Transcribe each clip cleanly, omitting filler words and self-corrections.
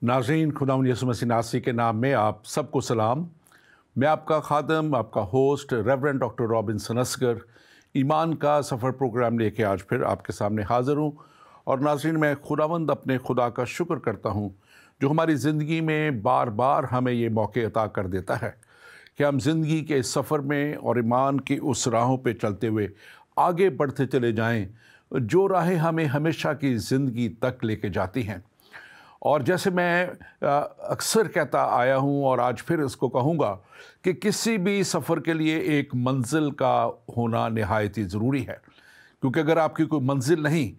नाज़रीन, खुदावंद यीशु मसीह नासरी के नाम में आप सबको सलाम। मैं आपका खादम, आपका host reverend doctor Robinson Asghar ईमान का सफ़र प्रोग्राम लेके आज फिर आपके सामने हाज़िर हूँ। और नाज़रीन, मैं खुदावंद अपने खुदा का शुक्र करता हूँ जो हमारी ज़िंदगी में बार बार हमें ये मौके अता कर देता है कि हम ज़िंदगी के सफ़र में और ईमान की उस राहों पे चलते हुए आगे बढ़ते चले जाएं जो राहें हमें हमेशा की ज़िंदगी तक लेके जाती हैं। और जैसे मैं अक्सर कहता आया हूँ और आज फिर इसको कहूँगा कि किसी भी सफ़र के लिए एक मंजिल का होना निहायत ही ज़रूरी है, क्योंकि अगर आपकी कोई मंजिल नहीं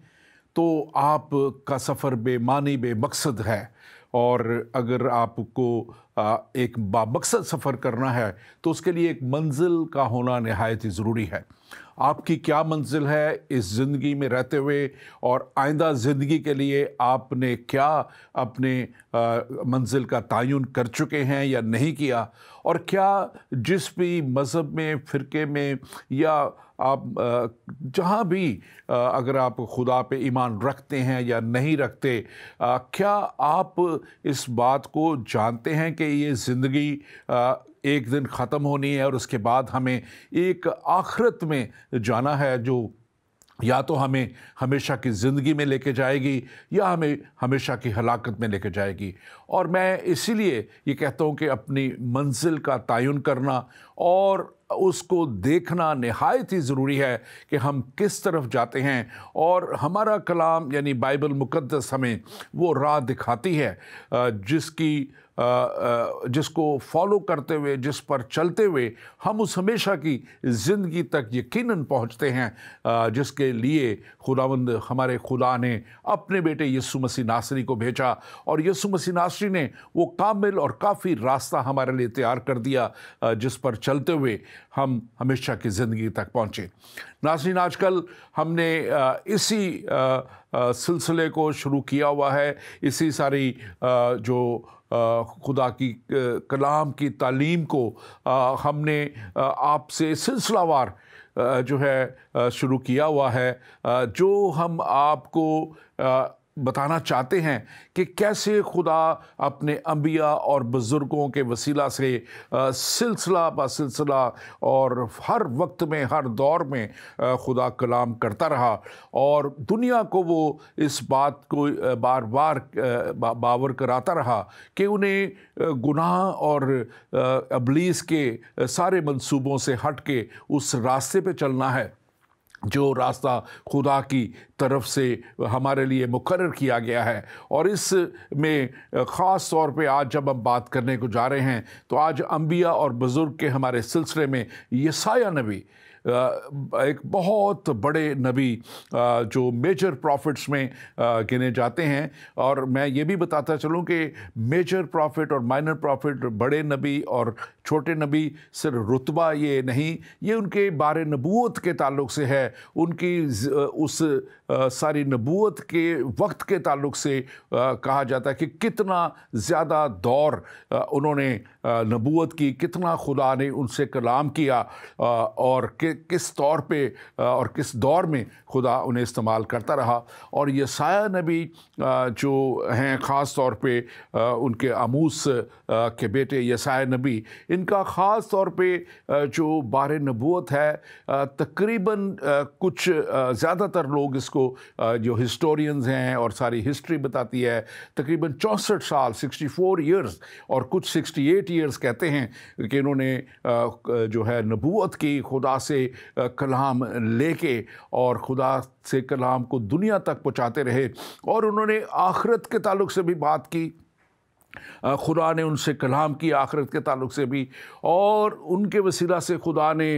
तो आपका सफ़र बेमानी बेमकसद है। और अगर आपको एक बामकसद सफ़र करना है तो उसके लिए एक मंजिल का होना निहायत ही ज़रूरी है। आपकी क्या मंजिल है इस ज़िंदगी में रहते हुए, और आइंदा ज़िंदगी के लिए आपने क्या अपने मंजिल का तयन कर चुके हैं या नहीं किया, और क्या जिस भी मज़हब में, फ़िरके में या आप जहाँ भी अगर आप खुदा पे ईमान रखते हैं या नहीं रखते, क्या आप इस बात को जानते हैं कि ये ज़िंदगी एक दिन ख़त्म होनी है और उसके बाद हमें एक आखिरत में जाना है जो या तो हमें हमेशा की ज़िंदगी में लेके जाएगी या हमें हमेशा की हलाकत में लेके जाएगी। और मैं इसीलिए ये कहता हूँ कि अपनी मंजिल का तयन करना और उसको देखना निहायत ही ज़रूरी है कि हम किस तरफ जाते हैं। और हमारा कलाम यानी बाइबल मुक़द्दस हमें वो राह दिखाती है जिसको फॉलो करते हुए, जिस पर चलते हुए हम उस हमेशा की ज़िंदगी तक यकीनन पहुँचते हैं जिसके लिए खुदावंद हमारे खुदा ने अपने बेटे यीशु मसीह नासरी को भेजा। और यीशु मसीह नासरी ने वो कामिल और काफ़ी रास्ता हमारे लिए तैयार कर दिया जिस पर चलते हुए हम हमेशा की ज़िंदगी तक पहुँचे। नाज़रीन, आजकल हमने इसी सिलसिले को शुरू किया हुआ है, इसी सारी जो खुदा की कलाम की तालीम को हमने आपसे सिलसिलावार जो है शुरू किया हुआ है, जो हम आपको बताना चाहते हैं कि कैसे खुदा अपने अंबिया और बुज़ुर्गों के वसीला से सिलसिला ब सिलसिला और हर वक्त में, हर दौर में खुदा कलाम करता रहा। और दुनिया को वो इस बात को बार बार बावर कराता रहा कि उन्हें गुनाह और इब्लीस के सारे मंसूबों से हट के उस रास्ते पे चलना है जो रास्ता खुदा की तरफ से हमारे लिए मुकर्रर किया गया है। और इस में ख़ास तौर पे आज जब हम बात करने को जा रहे हैं तो आज अंबिया और बुज़ुर्ग के हमारे सिलसिले में यशायाह नबी एक बहुत बड़े नबी जो मेजर प्रॉफिट्स में गिने जाते हैं। और मैं ये भी बताता चलूँ कि मेजर प्रॉफिट और माइनर प्रॉफिट, बड़े नबी और छोटे नबी, सिर्फ रुतबा ये नहीं, ये उनके बारे नबूवत के ताल्लुक़ से है, उनकी उस सारी नबूवत के वक्त के ताल्लुक़ से कहा जाता है कि कितना ज़्यादा दौर उन्होंने नबूवत की, कितना खुदा ने उनसे कलाम किया और किस तौर पे और किस दौर में खुदा उन्हें इस्तेमाल करता रहा। और यशायाह नबी जो हैं ख़ास तौर पे उनके आमूस के बेटे यशायाह नबी, इनका ख़ास तौर पे जो बारे नबूवत है तकरीबन कुछ ज़्यादातर लोग इसको जो हिस्टोरियंस हैं और सारी हिस्ट्री बताती है तकरीबन 64 साल 64 ईयर्स और कुछ 68 ईयर्स कहते हैं कि इन्होंने जो है नबूवत की, खुदा से कलाम लेके और खुदा से कलाम को दुनिया तक पहुँचाते रहे। और उन्होंने आखिरत के ताल्लुक़ से भी बात की, खुदा ने उनसे कलाम की आखिरत के ताल्लुक़ से भी, और उनके वसीला से खुदा ने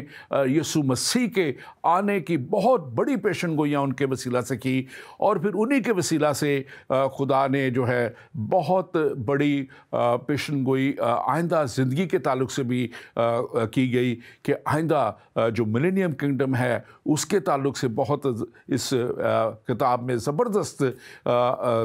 यीशु मसीह के आने की बहुत बड़ी पेशन गोइयाँ उनके वसीला से की। और फिर उन्हीं के वसीला से खुदा ने जो है बहुत बड़ी पेशन गोई आइंदा ज़िंदगी के ताल्लुक़ से भी की गई कि आइंदा जो मिलेनियम किंगडम है उसके ताल्लुक़ से बहुत इस किताब में ज़बरदस्त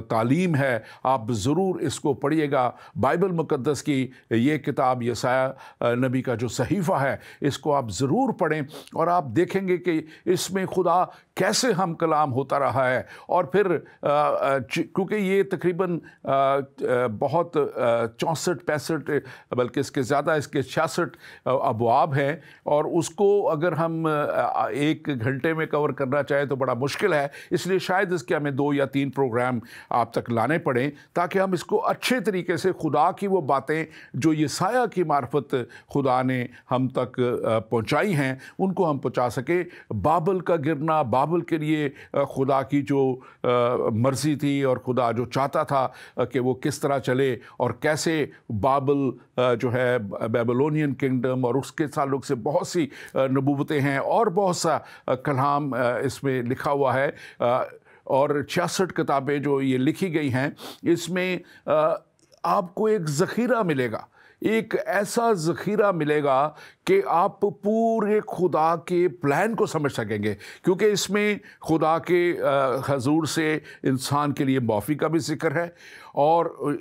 तालीम है। आप ज़रूर इसको पढ़िएगा। देखिएगा बाइबल मुक़द्दस की ये किताब यशायाह नबी का जो सहीफ़ा है, इसको आप ज़रूर पढ़ें और आप देखेंगे कि इसमें खुदा कैसे हम कलाम होता रहा है। और फिर क्योंकि ये तकरीबन बहुत 64-65 बल्कि इसके ज़्यादा, इसके 66 अबवाब हैं, और उसको अगर हम 1 घंटे में कवर करना चाहें तो बड़ा मुश्किल है। इसलिए शायद इसके हमें 2 या 3 प्रोग्राम आप तक लाने पड़ें ताकि हम इसको अच्छे तरीके से खुदा की वो बातें जो यशायाह की मार्फत खुदा ने हम तक पहुंचाई हैं उनको हम पहुंचा सके। बाबल का गिरना, बाबल के लिए खुदा की जो मर्ज़ी थी और खुदा जो चाहता था कि वो किस तरह चले, और कैसे बाबल जो है बेबीलोनियन किंगडम और उसके ताल्लुक से बहुत सी नबूवतें हैं और बहुत सा कलाम इसमें लिखा हुआ है। और 66 किताबें जो ये लिखी गई हैं, इसमें आपको एक ज़ख़ीरा मिलेगा, एक ऐसा ज़ख़ीरा मिलेगा कि आप पूरे खुदा के प्लान को समझ सकेंगे, क्योंकि इसमें खुदा के हजूर से इंसान के लिए माफ़ी का भी ज़िक्र है, और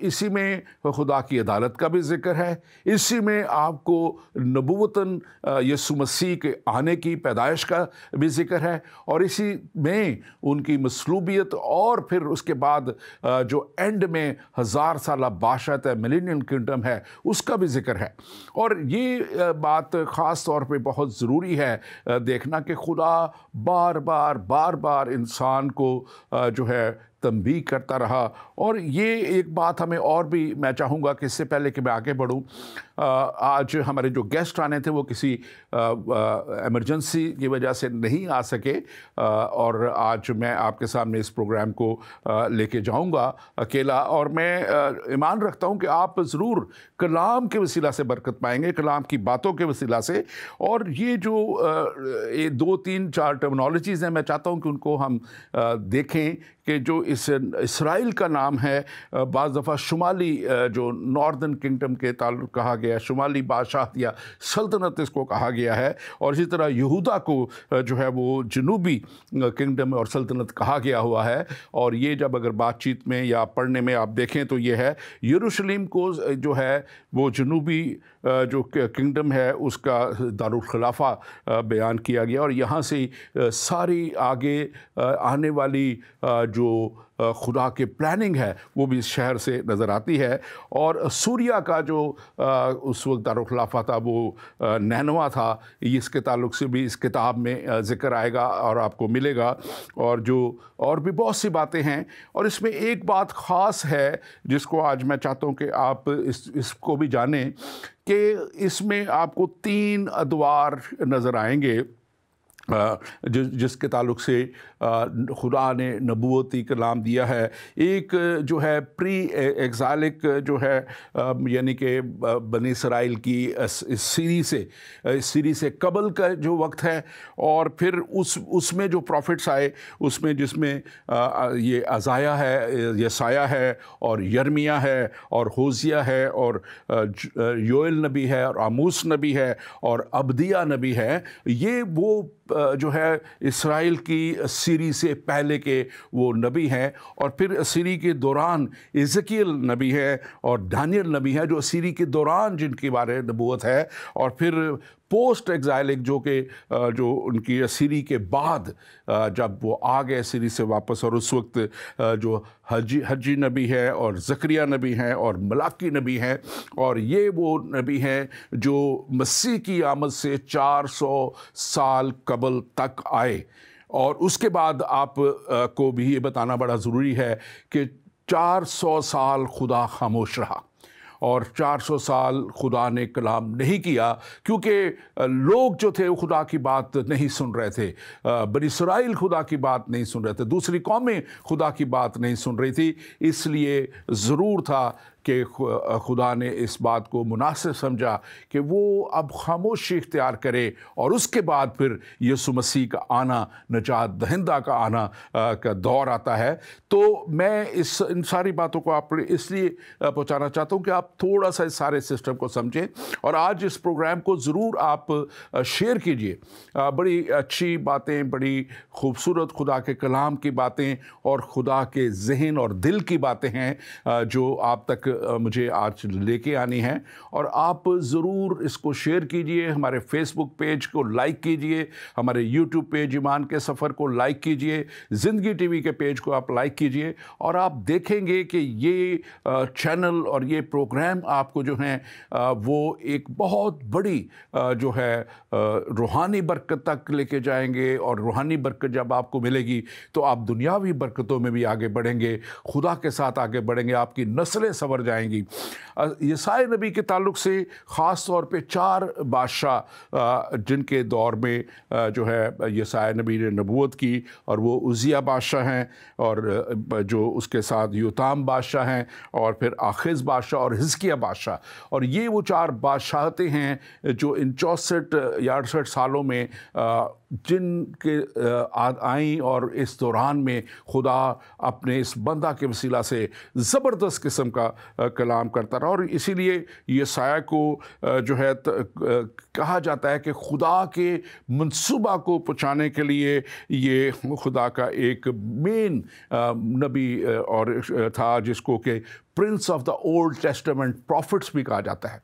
इसी में खुदा की अदालत का भी ज़िक्र है, इसी में आपको नबूवतन यीशु मसीह के आने की पैदाइश का भी ज़िक्र है, और इसी में उनकी मसलूबियत, और फिर उसके बाद जो एंड में 1000 साला बादशाहत है, मिलेनियम किंगडम है, उसका भी ज़िक्र है। और ये बात ख़ास तौर पे बहुत ज़रूरी है देखना कि खुदा बार बार इंसान को जो है तंबीह करता रहा। और ये एक बात हमें और भी, मैं चाहूँगा कि इससे पहले कि मैं आगे बढ़ूँ, आज हमारे जो गेस्ट आने थे वो किसी इमरजेंसी की वजह से नहीं आ सके, और आज मैं आपके सामने इस प्रोग्राम को लेके जाऊँगा अकेला। और मैं ईमान रखता हूँ कि आप ज़रूर कलाम के वसीला से बरकत पाएंगे, कलाम की बातों के वसीला से। और ये जो 2, 3, 4 टर्मिनोलॉजीज़ हैं, मैं चाहता हूँ कि उनको हम देखें कि जो इस इसराइल का नाम है, बाज़ दफ़ा शुमाली जो नॉर्दर्न किंगडम के ताल्लुक़ कहा गया, शुमाली बादशाह या सल्तनत इसको कहा गया है, और इसी तरह यहूदा को जो है वो जनूबी किंगडम और सल्तनत कहा गया हुआ है। और ये जब अगर बातचीत में या पढ़ने में आप देखें तो ये है, यरूशलेम को जो है वो जनूबी जो किंगडम है उसका दारुल खिलाफा बयान किया गया, और यहाँ से सारी आगे आने वाली जो खुदा के प्लानिंग है वो भी इस शहर से नज़र आती है। और सूरिया का जो उस वक्त दारुल खिलाफा था वो नैनवा था, इसके ताल्लुक़ से भी इस किताब में ज़िक्र आएगा और आपको मिलेगा। और जो और भी बहुत सी बातें हैं, और इसमें एक बात ख़ास है जिसको आज मैं चाहता हूँ कि आप इसको भी जानें कि इसमें आपको 3 अदवार नज़र आएंगे जिसके ताल्लुक़ से खुदा ने नबूवती कलाम दिया है। एक जो है प्री एक्ज़ालिक जो है, यानी कि बनी इसराइल की सीरी से कबल का जो वक्त है, और फिर उसमें जो प्रॉफिट्स आए उसमें जिसमें ये अज़ाया है, यसाया है, और यर्मिया है, और होजिया है, और योएल नबी है, और आमूस नबी है, और अब्दिया नबी है। ये वो जो है इसराइल की सीरी से पहले के वो नबी हैं। और फिर सीरी के दौरान इज़कीएल नबी है और दानियल नबी है, जो सीरी के दौरान जिनके बारे में नबूवत है। और फिर पोस्ट एक्साइलिक जो उनकी सीरी के बाद जब वो आ गए सीरी से वापस, और उस वक्त जो हजी नबी है, और ज़करिया नबी हैं, और मलाकी नबी हैं, और ये वो नबी हैं जो मसीह की आमद से 400 साल कबल तक आए। और उसके बाद आप को भी ये बताना बड़ा ज़रूरी है कि 400 साल खुदा खामोश रहा, और 400 साल खुदा ने कलाम नहीं किया, क्योंकि लोग जो थे वो खुदा की बात नहीं सुन रहे थे। बनी इसराइल खुदा की बात नहीं सुन रहे थे, दूसरी कौमें खुदा की बात नहीं सुन रही थी। इसलिए ज़रूर था कि खुदा ने इस बात को मुनासिब समझा कि वो अब खामोशी इख्तियार करे, और उसके बाद फिर यीशु मसीह का आना, नजात दहिंदा का आना का दौर आता है। तो मैं इन सारी बातों को आप इसलिए पहुंचाना चाहता हूं कि आप थोड़ा सा इस सारे सिस्टम को समझें, और आज इस प्रोग्राम को ज़रूर आप शेयर कीजिए। बड़ी अच्छी बातें, बड़ी खूबसूरत खुदा के कलाम की बातें और खुदा के जहन और दिल की बातें हैं जो आप तक मुझे आज लेके आनी है। और आप ज़रूर इसको शेयर कीजिए, हमारे फेसबुक पेज को लाइक कीजिए, हमारे यूट्यूब पेज ईमान के सफ़र को लाइक कीजिए, ज़िंदगी टीवी के पेज को आप लाइक कीजिए, और आप देखेंगे कि ये चैनल और ये प्रोग्राम आपको जो है वो एक बहुत बड़ी जो है रूहानी बरकत तक लेके जाएंगे। और रूहानी बरकत जब आपको मिलेगी तो आप दुनियावी बरकतों में भी आगे बढ़ेंगे, खुदा के साथ आगे बढ़ेंगे, आपकी नस्लें संवर जाएंगी। यसाया नबी के ताल्लुक़ से ख़ास तौर पे 4 बादशाह जिनके दौर में जो है यसाया नबी ने नबूवत की, और वो उज़िया बादशाह हैं, और जो उसके साथ योताम बादशाह हैं, और फिर आखिज़ बादशाह और हिजकिय्याह बादशाह। और ये वो 4 बादशाहतें हैं जो इन 64 या 68 सालों में जिनके आई, और इस दौरान में खुदा अपने इस बंदा के वसीला से ज़बरदस्त किस्म का कलाम करता रहा। और इसीलिए यसाया को जो है कहा जाता है कि खुदा के मंसूबा को पहुँचाने के लिए ये खुदा का एक मेन नबी और था, जिसको कि Prince of the old testament profits भी कहा जाता है,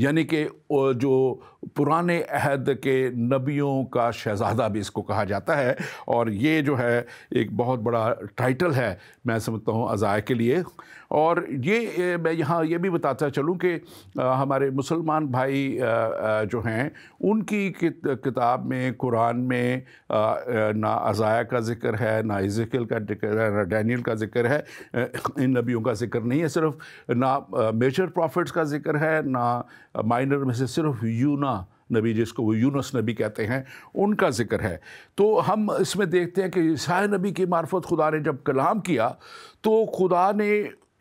यानी कि जो पुराने अहद के नबियों का शहज़ादा भी इसको कहा जाता है। और ये जो है एक बहुत बड़ा टाइटल है, मैं समझता हूँ, अज़ाया के लिए। और ये मैं यहाँ ये भी बताता चलूँ कि हमारे मुसलमान भाई जो हैं उनकी किताब में, कुरान में ना अज़ाया का ज़िक्र है, ना इज़ेकियल का ज़िक्र है, ना डैनियल का ज़िक्र है। इन नबियों का ज़िक्र नहीं है, सिर्फ ना मेजर प्रॉफिट्स का ज़िक्र है, ना माइनर में से सिर्फ यूना नबी, जिसको वो यूनुस नबी कहते हैं, उनका ज़िक्र है। तो हम इसमें देखते हैं कि यसाया नबी की मार्फत खुदा ने जब कलाम किया तो खुदा ने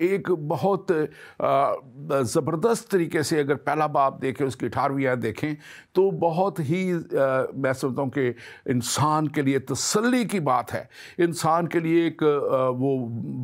एक बहुत ज़बरदस्त तरीके से, अगर पहला बाब देखें, उसकी 18वीं आयत देखें, तो बहुत ही मैं समझता हूँ कि इंसान के लिए तसल्ली की बात है, इंसान के लिए एक वो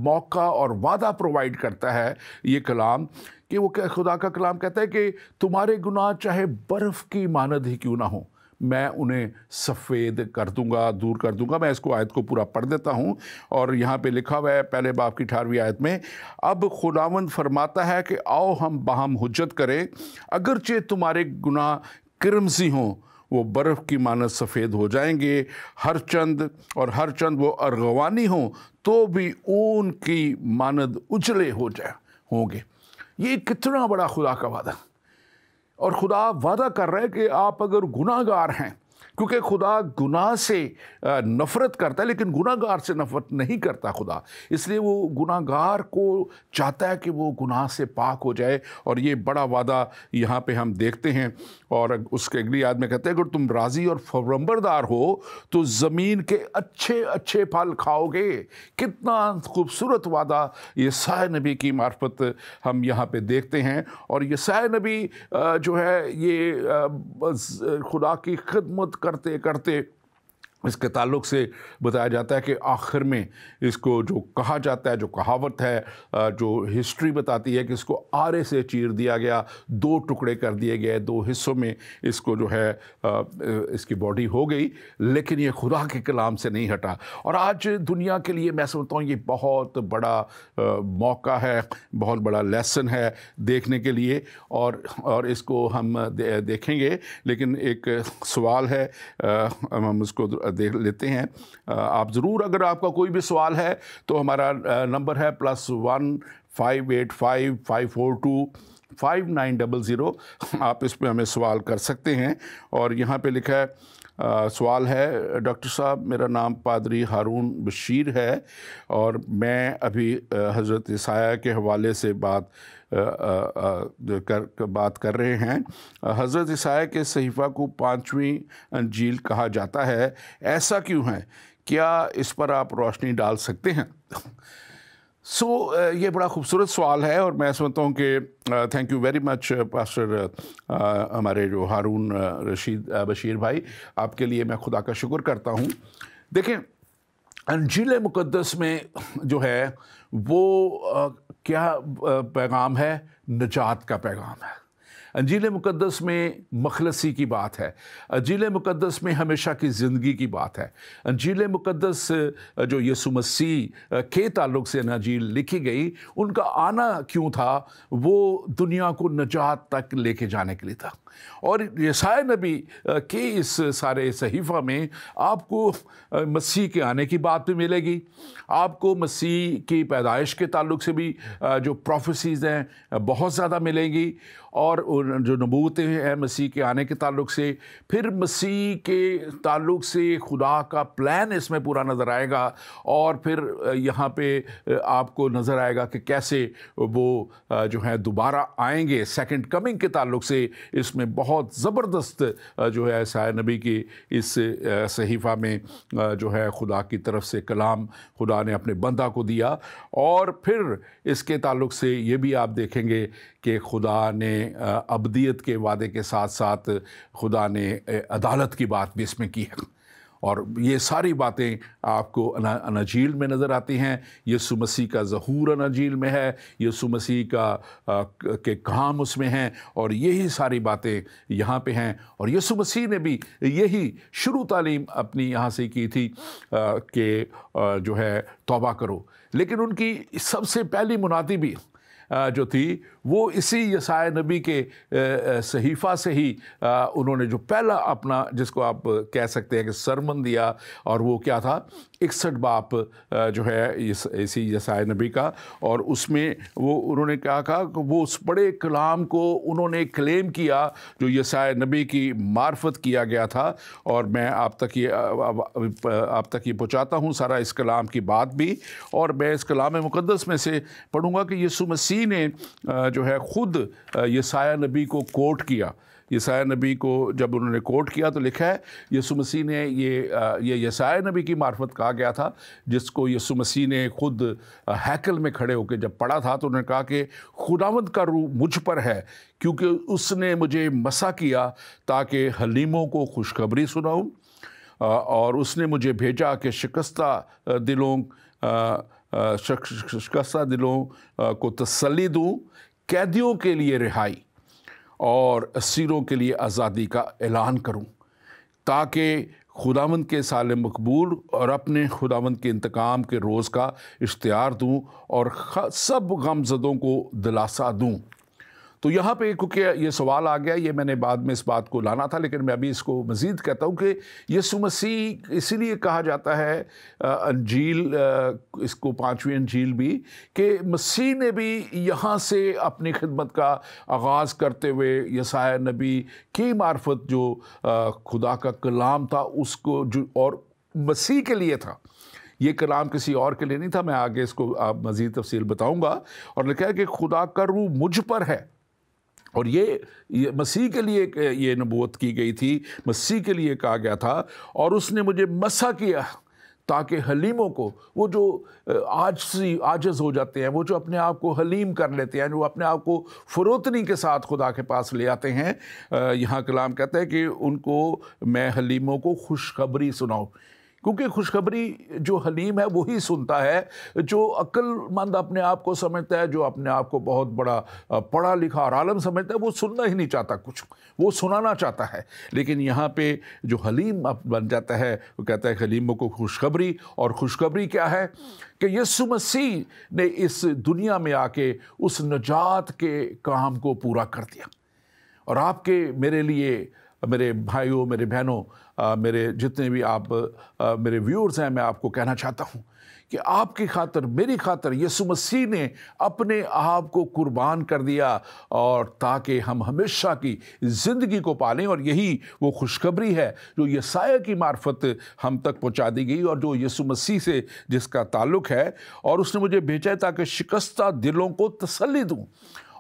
मौका और वादा प्रोवाइड करता है ये कलाम, कि वो खुदा का कलाम कहता है कि तुम्हारे गुनाह चाहे बर्फ़ की मानद ही क्यों ना हो, मैं उन्हें सफ़ेद कर दूंगा, दूर कर दूंगा। मैं इसको आयत को पूरा पढ़ देता हूँ। और यहाँ पे लिखा हुआ है पहले बाब की 18वीं आयत में, अब खुदावंद फरमाता है कि आओ हम बाहम हुज्जत करें, अगरचे तुम्हारे गुनाह किरमजी हों वो बर्फ़ की मानद सफ़ेद हो जाएंगे, हर चंद वो अरगवानी हों तो भी ऊन की मानद उजले होंगे। ये कितना बड़ा खुदा का वादा। और खुदा वादा कर रहा है कि आप अगर गुनाहगार हैं, क्योंकि खुदा गुनाह से नफ़रत करता है लेकिन गुनाहगार से नफ़रत नहीं करता खुदा, इसलिए वो गुनाहगार को चाहता है कि वो गुनाह से पाक हो जाए। और ये बड़ा वादा यहाँ पे हम देखते हैं। और उसके अगली याद में कहते हैं, अगर तुम राज़ी और फरम्बरदार हो तो ज़मीन के अच्छे अच्छे फल खाओगे। कितना खूबसूरत वादा यसाया नबी की मार्फत हम यहाँ पे देखते हैं। और यसाया नबी जो है ये खुदा की खिदमत करते करते इसके ताल्लुक़ से बताया जाता है कि आखिर में इसको जो कहा जाता है, जो कहावत है, जो हिस्ट्री बताती है कि इसको आरे से चीर दिया गया, 2 टुकड़े कर दिए गए, 2 हिस्सों में इसको जो है इसकी बॉडी हो गई, लेकिन ये खुदा के कलाम से नहीं हटा। और आज दुनिया के लिए मैं समझता हूँ ये बहुत बड़ा मौका है, बहुत बड़ा लेसन है देखने के लिए। और इसको हम देखेंगे, लेकिन एक सवाल है, हम उसको देख लेते हैं। आप ज़रूर, अगर आपका कोई भी सवाल है तो हमारा नंबर है +1 585 542 5900। आप इस पे हमें सवाल कर सकते हैं। और यहाँ पे लिखा है, सवाल है, डॉक्टर साहब मेरा नाम पादरी हारून बशीर है और मैं अभी हज़रत ईसाया के हवाले से बात कर रहे हैं। हज़रत ईसाया के सहीफ़ा को 5वीं अंजील कहा जाता है, ऐसा क्यों है? क्या इस पर आप रोशनी डाल सकते हैं? ये बड़ा खूबसूरत सवाल है और मैं समझता हूँ कि thank you very much pastor हमारे जो हारून रशीद बशीर भाई, आपके लिए मैं खुदा का शुक्र करता हूँ। देखें, अंजील मुक़द्दस में जो है वो क्या पैगाम है? निजात का पैगाम है। انجیل मुक़द्दस में मखलसी की बात है, अंजील मुक़द्दस में हमेशा की ज़िंदगी की बात है। अंजील मुक़द्दस जो यीशु मसीह के ताल्लुक़ से अंजील लिखी गई, उनका आना क्यों था? वो दुनिया को नजात तक लेके जाने के लिए था। और यशायाह नबी के इस सारे सहीफ़ा में आपको मसीह के आने की बात भी मिलेगी, आपको मसीह की पैदाइश के ताल्लुक़ से भी जो प्रोफेसीज़ हैं बहुत ज़्यादा मिलेंगी, और जो नबूवतें हैं मसीह के आने के ताल्लुक़ से, फिर मसीह के ताल्लुक़ से खुदा का प्लान इसमें पूरा नज़र आएगा। और फिर यहाँ पे आपको नज़र आएगा कि कैसे वो जो है दोबारा आएंगे, सेकंड कमिंग के ताल्लुक़ से इसमें बहुत ज़बरदस्त जो है यशायाह नबी की इस सहीफ़ा में जो है खुदा की तरफ से कलाम खुदा ने अपने बंदा को दिया। और फिर इसके ताल्लुक़ से ये भी आप देखेंगे कि खुदा ने अब्दियत के वादे के साथ साथ खुदा ने अदालत की बात भी इसमें की है। और ये सारी बातें आपको अनाजील में नज़र आती हैं। यीशु मसीह का ज़हूर अनाजील में है, यीशु मसीह के काम उसमें हैं, और यही सारी बातें यहाँ पे हैं। और यीशु मसीह ने भी यही शुरू तालीम अपनी यहाँ से की थी कि जो है तौबा करो, लेकिन उनकी सबसे पहली मुनादी भी जो थी वो इसी यशायाह नबी के सहीफ़ा से ही उन्होंने जो पहला अपना, जिसको आप कह सकते हैं कि सरमन दिया, और वो क्या था, 61 बाप जो है इसी यशायाह नबी का। और उसमें वो उन्होंने क्या कहा कि वो उस बड़े कलाम को उन्होंने क्लेम किया जो यशायाह नबी की मार्फत किया गया था। और मैं आप तक ये पहुँचाता हूँ सारा इस कलाम की बात भी। और मैं इस कलाम मुक़द्दस में से पढ़ूँगा कि यीशु मसीह ने जो है ख़ुद यशायाह नबी को कोट किया। यशायाह नबी को जब उन्होंने कोट किया तो लिखा है यीशु मसीह ने ये यशायाह नबी की मार्फत कहा गया था, जिसको यीशु मसीह ने खुद हैकल में खड़े होकर जब पढ़ा था तो उन्होंने कहा कि खुदावंद का रूह मुझ पर है, क्योंकि उसने मुझे मसा किया ताकि हलीमों को खुशखबरी सुनाऊं, और उसने मुझे भेजा कि शिकस्ता दिलों को तसल्ली दूँ, कैदियों के लिए रिहाई और असीरों के लिए आज़ादी का ऐलान करूं, ताकि खुदावंद के साल मकबूल और अपने खुदावंद के इंतकाम के रोज़ का इश्तिहार दूं और सब गमज़दों को दिलासा दूं। तो यहाँ पे क्योंकि ये सवाल आ गया, ये मैंने बाद में इस बात को लाना था, लेकिन मैं अभी इसको मज़ीद कहता हूँ कि यीशु मसीह इसीलिए कहा जाता है अंजील, इसको पाँचवीं अंजील भी, कि मसीह ने भी यहाँ से अपनी खिदमत का आगाज़ करते हुए यशायाह नबी की मार्फत जो खुदा का कलाम था उसको जो और मसीह के लिए था, ये कलाम किसी और के लिए नहीं था। मैं आगे इसको आप मज़ीद तफसील बताऊँगा। और लिखा है कि खुदा का रूह मुझ पर है, और ये मसीह के लिए ये नबूवत की गई थी, मसीह के लिए कहा गया था। और उसने मुझे मसा किया ताकि हलीमों को, वो जो आजिज़ हो जाते हैं, वो जो अपने आप को हलीम कर लेते हैं, जो अपने आप को फ़रोतनी के साथ खुदा के पास ले आते हैं, यहाँ कलाम कहता है कि उनको मैं हलीमों को खुशखबरी सुनाऊँ। क्योंकि खुशखबरी जो हलीम है वही सुनता है, जो अक्लमंद अपने आप को समझता है, जो अपने आप को बहुत बड़ा पढ़ा लिखा और आलम समझता है, वो सुनना ही नहीं चाहता कुछ, वो सुनाना चाहता है। लेकिन यहाँ पे जो हलीम बन जाता है वो कहता है हलीमों को खुशखबरी। और खुशखबरी क्या है कि यीशु मसीह ने इस दुनिया में आके उस नजात के काम को पूरा कर दिया। और आपके मेरे लिए, मेरे भाइयों, मेरे बहनों, मेरे जितने भी आप मेरे व्यूअर्स हैं, मैं आपको कहना चाहता हूँ कि आपकी खातर, मेरी खातर यीशु मसीह ने अपने आप को कुर्बान कर दिया, और ताकि हम हमेशा की ज़िंदगी को पालें। और यही वो खुशखबरी है जो यशायाह की मार्फत हम तक पहुँचा दी गई और जो यीशु मसीह से जिसका ताल्लुक़ है। और उसने मुझे भेजा है ताकि शिकस्ता दिलों को तसल्ली दूँ।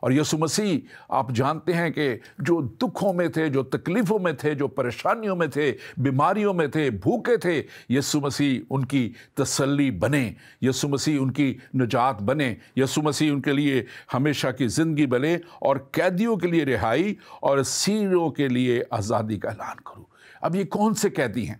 और यीशु मसीह आप जानते हैं कि जो दुखों में थे, जो तकलीफ़ों में थे, जो परेशानियों में थे, बीमारियों में थे, भूखे थे, यीशु मसीह उनकी तसल्ली बने, यीशु मसीह उनकी निजात बने, यीशु मसीह उनके लिए हमेशा की ज़िंदगी बने, और कैदियों के लिए रिहाई और असीरों के लिए आज़ादी का ऐलान करूँ। अब ये कौन से कैदी हैं?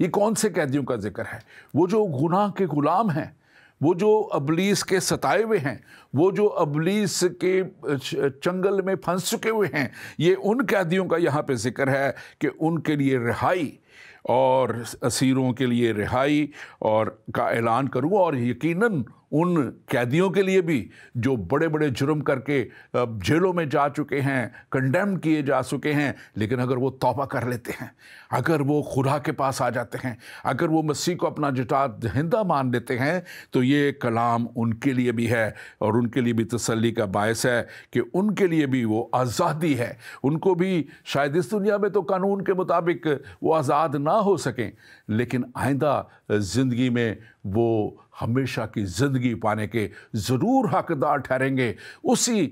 ये कौन से कैदियों का जिक्र है? वो जो गुनाह के ग़ुलाम हैं, وہ جو ابلیس کے ستائے ہوئے ہیں، وہ جو ابلیس کے چنگل میں پھنس چکے ہوئے ہیں، یہ ان قیدیوں کا یہاں پہ ذکر ہے کہ ان کے لیے رہائی اور اسیروں کے لیے رہائی اور کا اعلان کروں، اور یقیناً ان قیدیوں کے لیے بھی جو بڑے بڑے جرم کر کے جیلوں میں جا چکے ہیں، کنڈیم کیے جا چکے ہیں، لیکن اگر وہ توبہ کر لیتے ہیں، اگر وہ خدا کے پاس آ جاتے ہیں، اگر وہ مسیح کو اپنا نجات دہندہ مان لیتے ہیں، تو یہ کلام ان کے لیے بھی ہے اور ان کے لیے بھی تسلی کا باعث ہے کہ ان کے لیے بھی وہ آزادی ہے۔ ان کو بھی شاید اس دنیا میں تو قانون کے مطابق وہ آزاد نہ ہو سکیں، لیکن آئندہ زندگی میں وہ ہمیشہ کی زندگی پانے کے ضرور حقدار ٹھہریں گے، اسی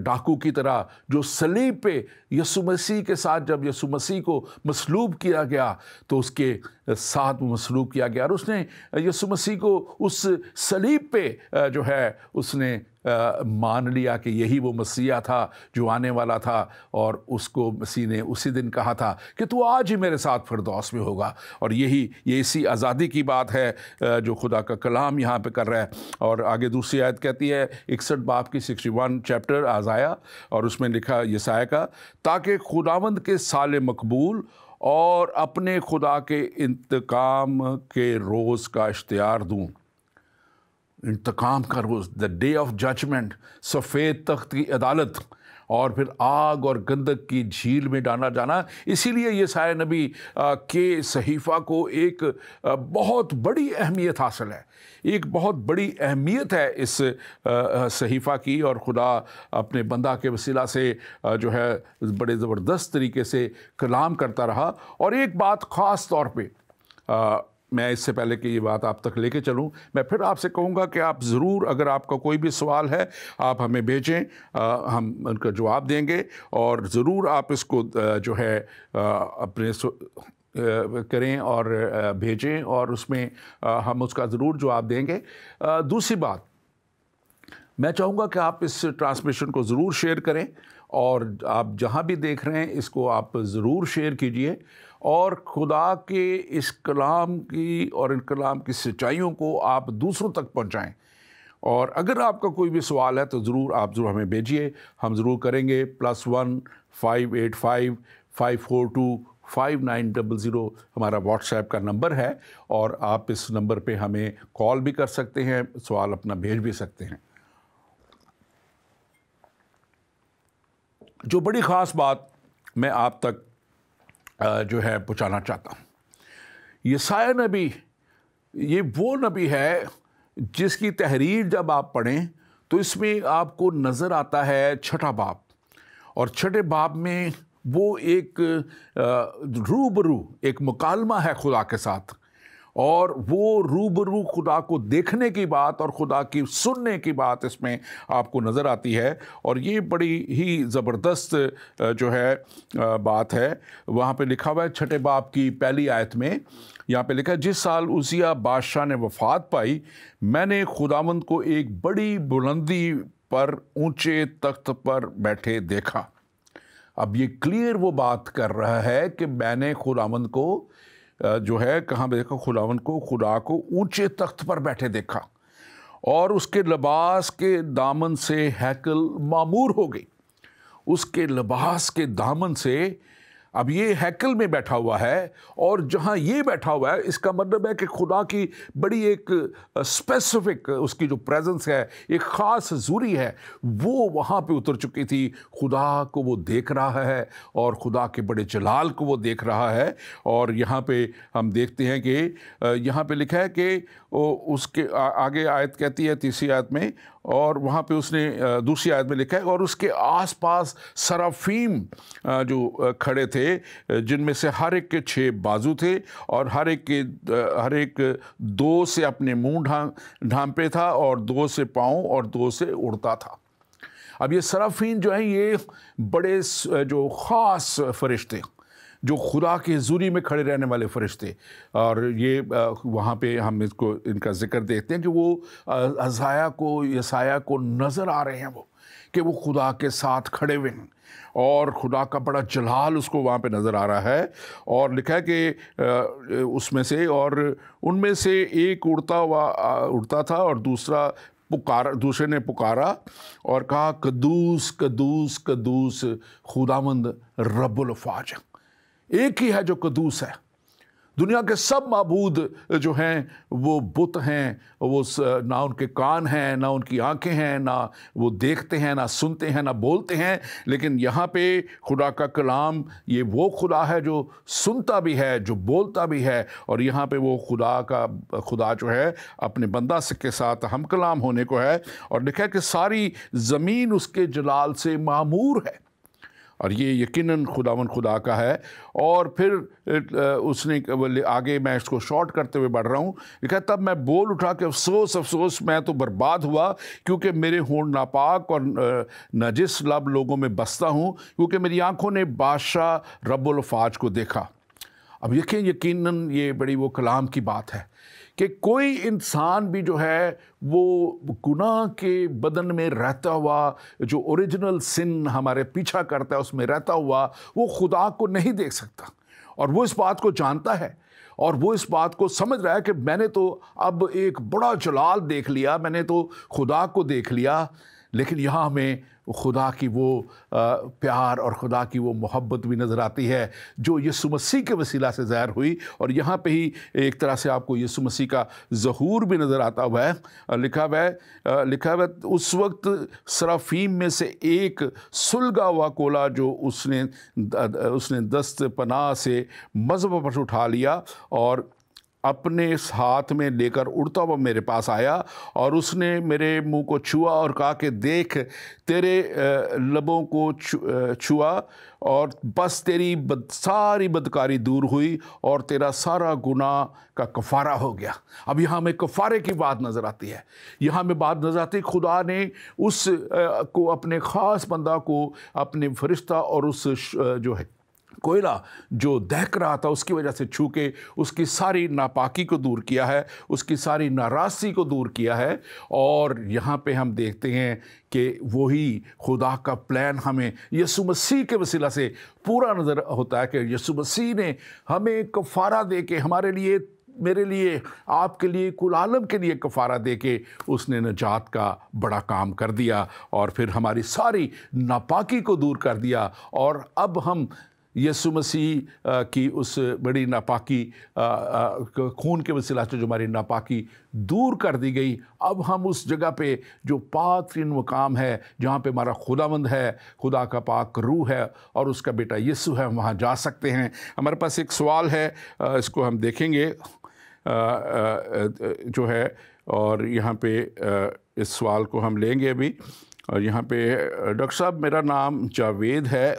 ڈاکو کی طرح جو صلیب پہ یسوع مسیح کے ساتھ، جب یسوع مسیح کو مصلوب کیا گیا تو اس کے ساتھ مصلوب کیا گیا، اور اس نے یسوع مسیح کو اس صلیب پہ جو ہے اس نے مان لیا کہ یہی وہ مسیح تھا جو آنے والا تھا، اور اس کو مسیح نے اسی دن کہا تھا کہ تو آج ہی میرے ساتھ فردوس میں ہوگا، اور یہ اسی آزادی کی بات ہے جو خدا کا کلام یہاں پہ کر رہا ہے۔ اور آگے دوسری آیت کہتی ہے 61 باب کی 61 چیپٹر آزایا، اور اس میں لکھا یسایہ کا، تاکہ خداوند کے سال مقبول اور اپنے خدا کے انتقام کے روز کا اشتہار دوں۔ انتقام کا روز، دا ڈے آف ججمنٹ، سفید تخت کی عدالت، اور پھر آگ اور گندک کی جھیل میں ڈالا جانا۔ اسی لیے یسایہ نبی کے صحیفہ کو ایک بہت بڑی اہمیت حاصل ہے، ایک بہت بڑی اہمیت ہے اس صحیفہ کی، اور خدا اپنے بندہ کے وسیلہ سے جو ہے بڑے زبردست طریقے سے کلام کرتا رہا۔ اور ایک بات خاص طور پہ میں اس سے پہلے کہ یہ بات آپ تک لے کے چلوں، میں پھر آپ سے کہوں گا کہ آپ ضرور، اگر آپ کا کوئی بھی سوال ہے آپ ہمیں بھیجیں، ہم ان کا جواب دیں گے، اور ضرور آپ اس کو جو ہے اپنے کریں اور بھیجیں، اور اس میں ہم اس کا ضرور جواب دیں گے۔ دوسری بات، میں چاہوں گا کہ آپ اس ٹرانسمیشن کو ضرور شیئر کریں، اور آپ جہاں بھی دیکھ رہے ہیں اس کو آپ ضرور شیئر کیجئے، اور خدا کے اس کلام کی اور ان کلام کی سچائیوں کو آپ دوسروں تک پہنچائیں۔ اور اگر آپ کا کوئی بھی سوال ہے تو آپ ضرور ہمیں بھیجیے، ہم ضرور کریں گے۔ +1 585 542 5900 ہمارا واٹس ایپ کا نمبر ہے، اور آپ اس نمبر پہ ہمیں کال بھی کر سکتے ہیں، سوال اپنا بھیج بھی سکتے ہیں۔ جو بڑی خاص بات میں آپ تک جو ہے پہنچانا چاہتا ہوں، یسایہ نبی یہ وہ نبی ہے جس کی تحریر جب آپ پڑھیں تو اس میں آپ کو نظر آتا ہے 6 باب، اور 6 باب میں وہ ایک روبرو ایک مکالمہ ہے خدا کے ساتھ، اور وہ روبرو خدا کو دیکھنے کی بات اور خدا کی سننے کی بات اس میں آپ کو نظر آتی ہے، اور یہ بڑی ہی زبردست جو ہے بات ہے۔ وہاں پہ لکھا ہوا ہے 6 باب کی پہلی آیت میں، یہاں پہ لکھا ہے، جس سال عزیہ بادشاہ نے وفات پائی، میں نے خداوند کو ایک بڑی بلندی پر اونچے تخت پر بیٹھے دیکھا۔ اب یہ کلیئر وہ بات کر رہا ہے کہ میں نے خداوند کو جو ہے کہاں دیکھا، خداوند کو، خدا کو اونچے تخت پر بیٹھے دیکھا، اور اس کے لباس کے دامن سے ہیکل معمور ہو گئی۔ اس کے لباس کے دامن سے، اب یہ ہیکل میں بیٹھا ہوا ہے، اور جہاں یہ بیٹھا ہوا ہے اس کا مطلب ہے کہ خدا کی بڑی ایک اسپیسیفک اس کی جو پریزنس ہے، ایک خاص حضوری ہے، وہ وہاں پہ اتر چکی تھی۔ خدا کو وہ دیکھ رہا ہے، اور خدا کے بڑے جلال کو وہ دیکھ رہا ہے۔ اور یہاں پہ ہم دیکھتے ہیں کہ یہاں پہ لکھا ہے کہ اس کے آگے آیت کہتی ہے 3 آیت میں، اور وہاں پہ اس نے دوسری آیت میں لکھا ہے، اور اس کے آس پاس سرافیم جو کھڑے تھے، جن میں سے ہر ایک کے 6 بازو تھے، اور ہر ایک 2 سے اپنے منہ ڈھانپے تھا، اور 2 سے پاؤں، اور 2 سے اڑتا تھا۔ اب یہ سرافین جو ہیں یہ بڑے جو خاص فرشتے جو خدا کے حضوری میں کھڑے رہنے والے فرشتے، اور یہ وہاں پہ ہم اس کو ان کا ذکر دیکھتے ہیں کہ وہ یسایہ کو نظر آ رہے ہیں، وہ کہ وہ خدا کے ساتھ کھڑے ہوئے ہیں، اور خدا کا بڑا جلال اس کو وہاں پہ نظر آ رہا ہے۔ اور لکھا ہے کہ اس میں سے، اور ان میں سے ایک اڑتا تھا اور دوسرے نے پکارا اور کہا، قدوس قدوس قدوس خداوند رب الافواج۔ ایک ہی ہے جو قدوس ہے۔ دنیا کے سب معبود جو ہیں وہ بت ہیں، وہ نہ ان کے کان ہیں، نہ ان کی آنکھیں ہیں، نہ وہ دیکھتے ہیں، نہ سنتے ہیں، نہ بولتے ہیں، لیکن یہاں پہ خدا کا کلام، یہ وہ خدا ہے جو سنتا بھی ہے، جو بولتا بھی ہے، اور یہاں پہ وہ خدا جو ہے اپنے بندہ کے ساتھ ہم کلام ہونے کو ہے، اور لکھا ہے کہ ساری زمین اس کے جلال سے معمور ہے، اور یہ یقیناً خداوند خدا کا ہے۔ اور پھر اس نے آگے، میں اس کو شارٹ کرتے ہوئے بڑھ رہا ہوں، لکھا تب میں بول اٹھا کہ افسوس افسوس، میں تو برباد ہوا، کیونکہ میرے ہونٹ ناپاک اور نجس لب لوگوں میں بستا ہوں، کیونکہ میری آنکھوں نے بادشاہ رب الافواج کو دیکھا۔ اب یقیناً یہ بڑی وہ کلام کی بات ہے کہ کوئی انسان بھی جو ہے وہ گناہ کے بدن میں رہتا ہوا، جو اوریجنل سن ہمارے پیچھا کرتا ہے اس میں رہتا ہوا، وہ خدا کو نہیں دیکھ سکتا، اور وہ اس بات کو جانتا ہے، اور وہ اس بات کو سمجھ رہا ہے کہ میں نے تو اب ایک بڑا جلال دیکھ لیا، میں نے تو خدا کو دیکھ لیا۔ لیکن یہاں ہمیں خدا کی وہ پیار اور خدا کی وہ محبت بھی نظر آتی ہے جو یسوع مسیح کے وسیلہ سے ظاہر ہوئی، اور یہاں پہ ہی ایک طرح سے آپ کو یسوع مسیح کا ظہور بھی نظر آتا ہوا ہے۔ لکھا ہوا ہے اس وقت سرافیم میں سے ایک سلگا ہوا کولا جو اس نے دست پناہ سے مذہب پر اٹھا لیا اور اپنے اس ہاتھ میں لے کر اڑتا ہوا میرے پاس آیا، اور اس نے میرے منہ کو چھوا اور کہا کہ دیکھ، تیرے لبوں کو چھوا، اور بس تیری ساری بدکاری دور ہوئی اور تیرا سارا گناہ کا کفارہ ہو گیا۔ اب یہاں میں کفارے کی بات نظر آتی ہے، یہاں میں بات نظر آتی ہے خدا نے اس کو، اپنے خاص بندہ کو، اپنے فرشتہ اور اس جو ہے کوئلہ جو دہک رہا تھا اس کی وجہ سے چھو کے اس کی ساری ناپاکی کو دور کیا ہے، اس کی ساری ناراضی کو دور کیا ہے۔ اور یہاں پہ ہم دیکھتے ہیں کہ وہی خدا کا پلان ہمیں یسوع مسیح کے وسیلہ سے پورا نظر ہوتا ہے، کہ یسوع مسیح نے ہمیں کفارہ دے کے ہمارے لیے، میرے لیے، آپ کے لیے، کل عالم کے لیے کفارہ دے کے اس نے نجات کا بڑا کام کر دیا، اور پھر ہماری ساری ناپاکی کو دور کر دیا، اور اب ہم یسوع مسیح کی اس بڑی ناپاکی خون کے وسیلہ سے جو ہماری ناپاکی دور کر دی گئی، اب ہم اس جگہ پہ جو پاک ترین مقام ہے، جہاں پہ ہمارا خداوند ہے، خدا کا پاک روح ہے اور اس کا بیٹا یسوع ہے، وہاں جا سکتے ہیں۔ ہمارے پاس ایک سوال ہے، اس کو ہم دیکھیں گے جو ہے، اور یہاں پہ اس سوال کو ہم لیں گے ابھی، اور یہاں پہ ڈاکٹر صاحب میرا نام جاوید ہے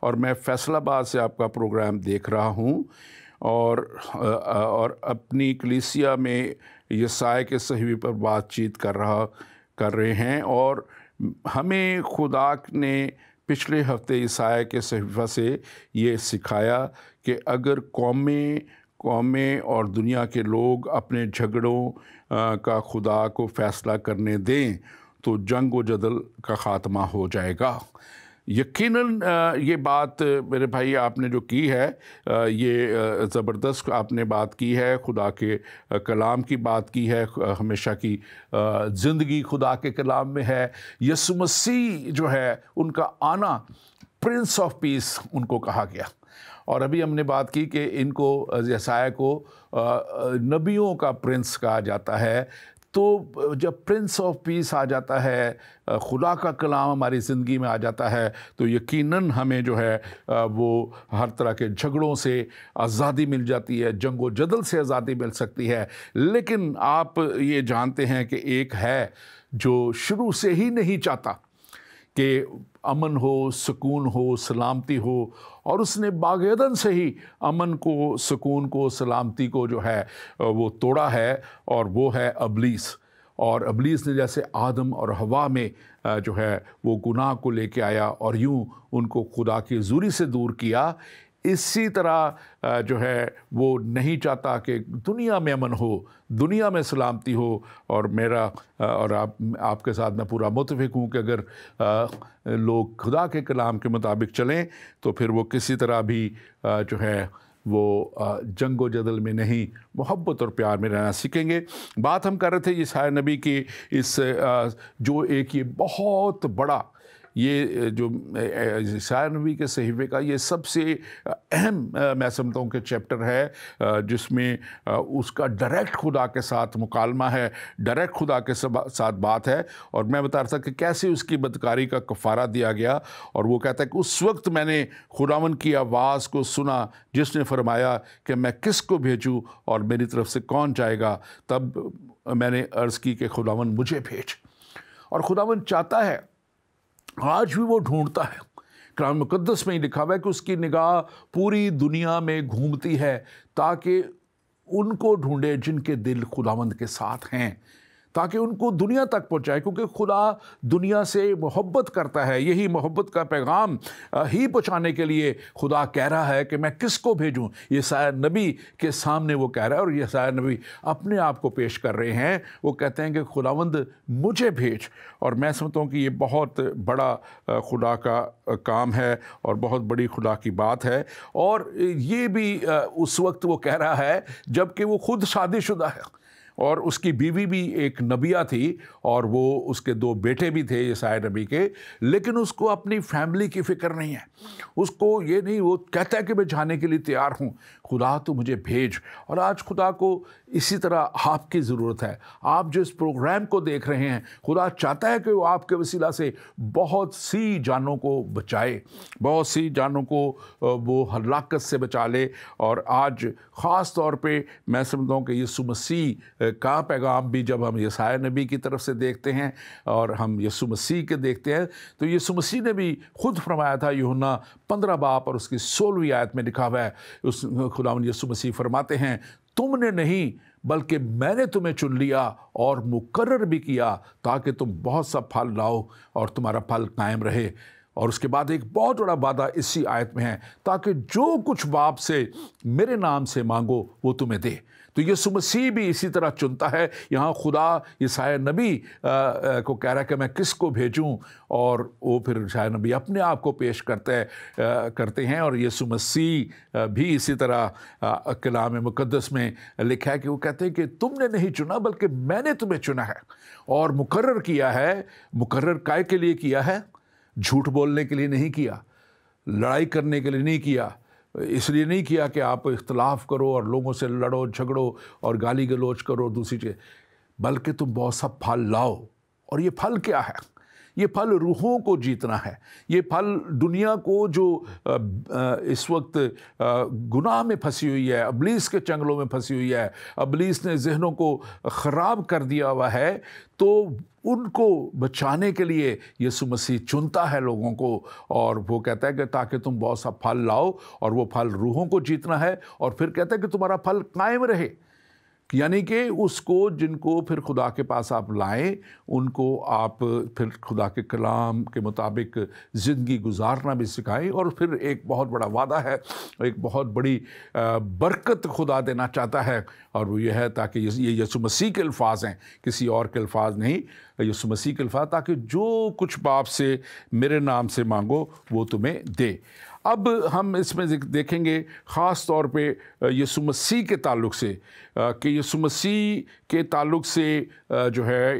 اور میں فیصل آباد سے آپ کا پروگرام دیکھ رہا ہوں، اور اپنی کلیسیا میں یسایہ کے صحیفے پر بات چیت کر رہے ہیں، اور ہمیں خدا نے پچھلے ہفتے یسایہ کے صحیفہ سے یہ سکھایا کہ اگر قومیں اور دنیا کے لوگ اپنے جھگڑوں کا خدا کو فیصلہ کرنے دیں تو جنگ و جدل کا خاتمہ ہو جائے گا۔ یقیناً یہ بات میرے بھائی آپ نے جو کی ہے، یہ زبردست آپ نے بات کی ہے، خدا کے کلام کی بات کی ہے، ہمیشہ کی زندگی خدا کے کلام میں ہے۔ یسوع مسیح جو ہے ان کا آنا، پرنس آف پیس ان کو کہا گیا، اور ابھی ہم نے بات کی کہ ان کو، یسایہ کو نبیوں کا پرنس کہا جاتا ہے۔ تو جب پرنس آف پیس آ جاتا ہے، خدا کا کلام ہماری زندگی میں آ جاتا ہے، تو یقیناً ہمیں جو ہے وہ ہر طرح کے جھگڑوں سے آزادی مل جاتی ہے، جنگ و جدل سے آزادی مل سکتی ہے۔ لیکن آپ یہ جانتے ہیں کہ ایک ہے جو شروع سے ہی نہیں چاہتا کہ امن ہو، سکون ہو، سلامتی ہو، اور اس نے باغ عدن سے ہی امن کو، سکون کو، سلامتی کو جو ہے وہ توڑا ہے، اور وہ ہے ابلیس۔ اور ابلیس نے جیسے آدم اور حوا میں جو ہے وہ گناہ کو لے کے آیا اور یوں ان کو خدا کی حضوری سے دور کیا، इसी तरह जो है वो नहीं चाहता कि दुनिया में अमन हो, दुनिया में सलामती हो। और मेरा और आपके साथ मैं पूरा मुत्तफ़िक़ हूँ कि अगर लोग खुदा के कलाम के मुताबिक चलें तो फिर वो किसी तरह भी जो है वो जंग व जदल में नहीं, मोहब्बत और प्यार में रहना सीखेंगे। बात हम कर रहे थे यशायाह नबी की इस जो एक ये बहुत बड़ा ये जो यशायाह नबी के सहीफ़े का ये सबसे अहम मैं समझता हूँ कि चैप्टर है, जिसमें उसका डायरेक्ट खुदा के साथ मुकालमा है, डायरेक्ट खुदा के साथ बात है। और मैं बता रहा था कि कैसे उसकी बदकारी का कफ़ारा दिया गया। और वो कहता है कि उस वक्त मैंने खुदावन की आवाज़ को सुना जिसने फरमाया कि मैं किस को भेजूँ और मेरी तरफ से कौन जाएगा। तब मैंने अर्ज़ की कि खुदावन मुझे भेज। और खुदावन चाहता है, आज भी वो ढूंढता है। कलाम मुक़द्दस में ही लिखा हुआ है कि उसकी निगाह पूरी दुनिया में घूमती है ताकि उनको ढूंढे जिनके दिल खुदावंद के साथ हैं, ताकि उनको दुनिया तक पहुंचाए, क्योंकि खुदा दुनिया से मोहब्बत करता है। यही मोहब्बत का पैगाम ही पहुंचाने के लिए खुदा कह रहा है कि मैं किसको भेजूं। यशायाह नबी के सामने वो कह रहा है और यशायाह नबी अपने आप को पेश कर रहे हैं। वो कहते हैं कि खुदावंद मुझे भेज। और मैं समझता हूँ कि ये बहुत बड़ा खुदा का काम है और बहुत बड़ी खुदा की बात है। और ये भी उस वक्त वो कह रहा है जबकि वो खुद शादीशुदा है और उसकी बीवी भी एक नबिया थी और वो उसके 2 बेटे भी थे यशायाह नबी के, लेकिन उसको अपनी फैमिली की फ़िक्र नहीं है। उसको ये नहीं, वो कहता है कि मैं जाने के लिए तैयार हूँ, खुदा तो मुझे भेज। और आज खुदा को इसी तरह आपकी ज़रूरत है। आप जो इस प्रोग्राम को देख रहे हैं, खुदा चाहता है कि वो आपके वसीला से बहुत सी जानों को बचाए, बहुत सी जानों को वो हलाकत से बचा ले। और आज ख़ास तौर पे मैं समझता हूँ कि यीशु मसीह का पैगाम भी जब हम यशायाह नबी की तरफ से देखते हैं और हम यीशु मसीह के देखते हैं, तो यीशु मसीह ने भी खुद फरमाया था। यूहन्ना 15 बाब और उसकी 16वीं आयत में लिखा हुआ है, उस खुदावंद यीशु मसीह फरमाते हैं, तुमने नहीं बल्कि मैंने तुम्हें चुन लिया और मुकर्रर भी किया ताकि तुम बहुत सा फल लाओ और तुम्हारा फल कायम रहे। और उसके बाद एक बहुत बड़ा वादा इसी आयत में है, ताकि जो कुछ बाप से मेरे नाम से मांगो वो तुम्हें दे। तो यीशु मसीह भी इसी तरह चुनता है। यहाँ खुदा यशायाह नबी को कह रहा है कि मैं किसको भेजूं, और वो फिर यशायाह नबी अपने आप को पेश करते हैं। और यीशु मसीह भी इसी तरह कलाम मुक़द्दस में लिखा है कि वो कहते हैं कि तुमने नहीं चुना बल्कि मैंने तुम्हें चुना है और मुकर्रर किया है। मुकर्रर काय के लिए किया है? झूठ बोलने के लिए नहीं किया, लड़ाई करने के लिए नहीं किया, इसलिए नहीं किया कि आप इख्तलाफ करो और लोगों से लड़ो झगड़ो और गाली गलौज करो दूसरी चीज़, बल्कि तुम बहुत सा फल लाओ। और ये फल क्या है? ये फल रूहों को जीतना है। ये फल दुनिया को जो इस वक्त गुनाह में फंसी हुई है, इब्लीस के चंगलों में फंसी हुई है, इब्लीस ने जहनों को ख़राब कर दिया हुआ है, तो उनको बचाने के लिए यीशु मसीह चुनता है लोगों को। और वो कहता है कि ताकि तुम बहुत सा फल लाओ, और वो फल रूहों को जीतना है। और फिर कहता है कि तुम्हारा फल कायम रहे, यानी कि उसको जिनको फिर खुदा के पास आप लाएं, उनको आप फिर खुदा के कलाम के मुताबिक ज़िंदगी गुजारना भी सिखाएं। और फिर एक बहुत बड़ा वादा है, एक बहुत बड़ी बरकत खुदा देना चाहता है, और वो ये है ताकि ये यीशु मसीह के अल्फाज हैं, किसी और के अल्फाज नहीं, यीशु मसीह के अल्फाज, ताकि जो कुछ बाप से मेरे नाम से मांगो वो तुम्हें दे। अब हम इसमें देखेंगे ख़ास तौर पे यीशु मसीह के ताल्लुक़ से, कि यीशु मसीह के ताल्लुक़ से जो है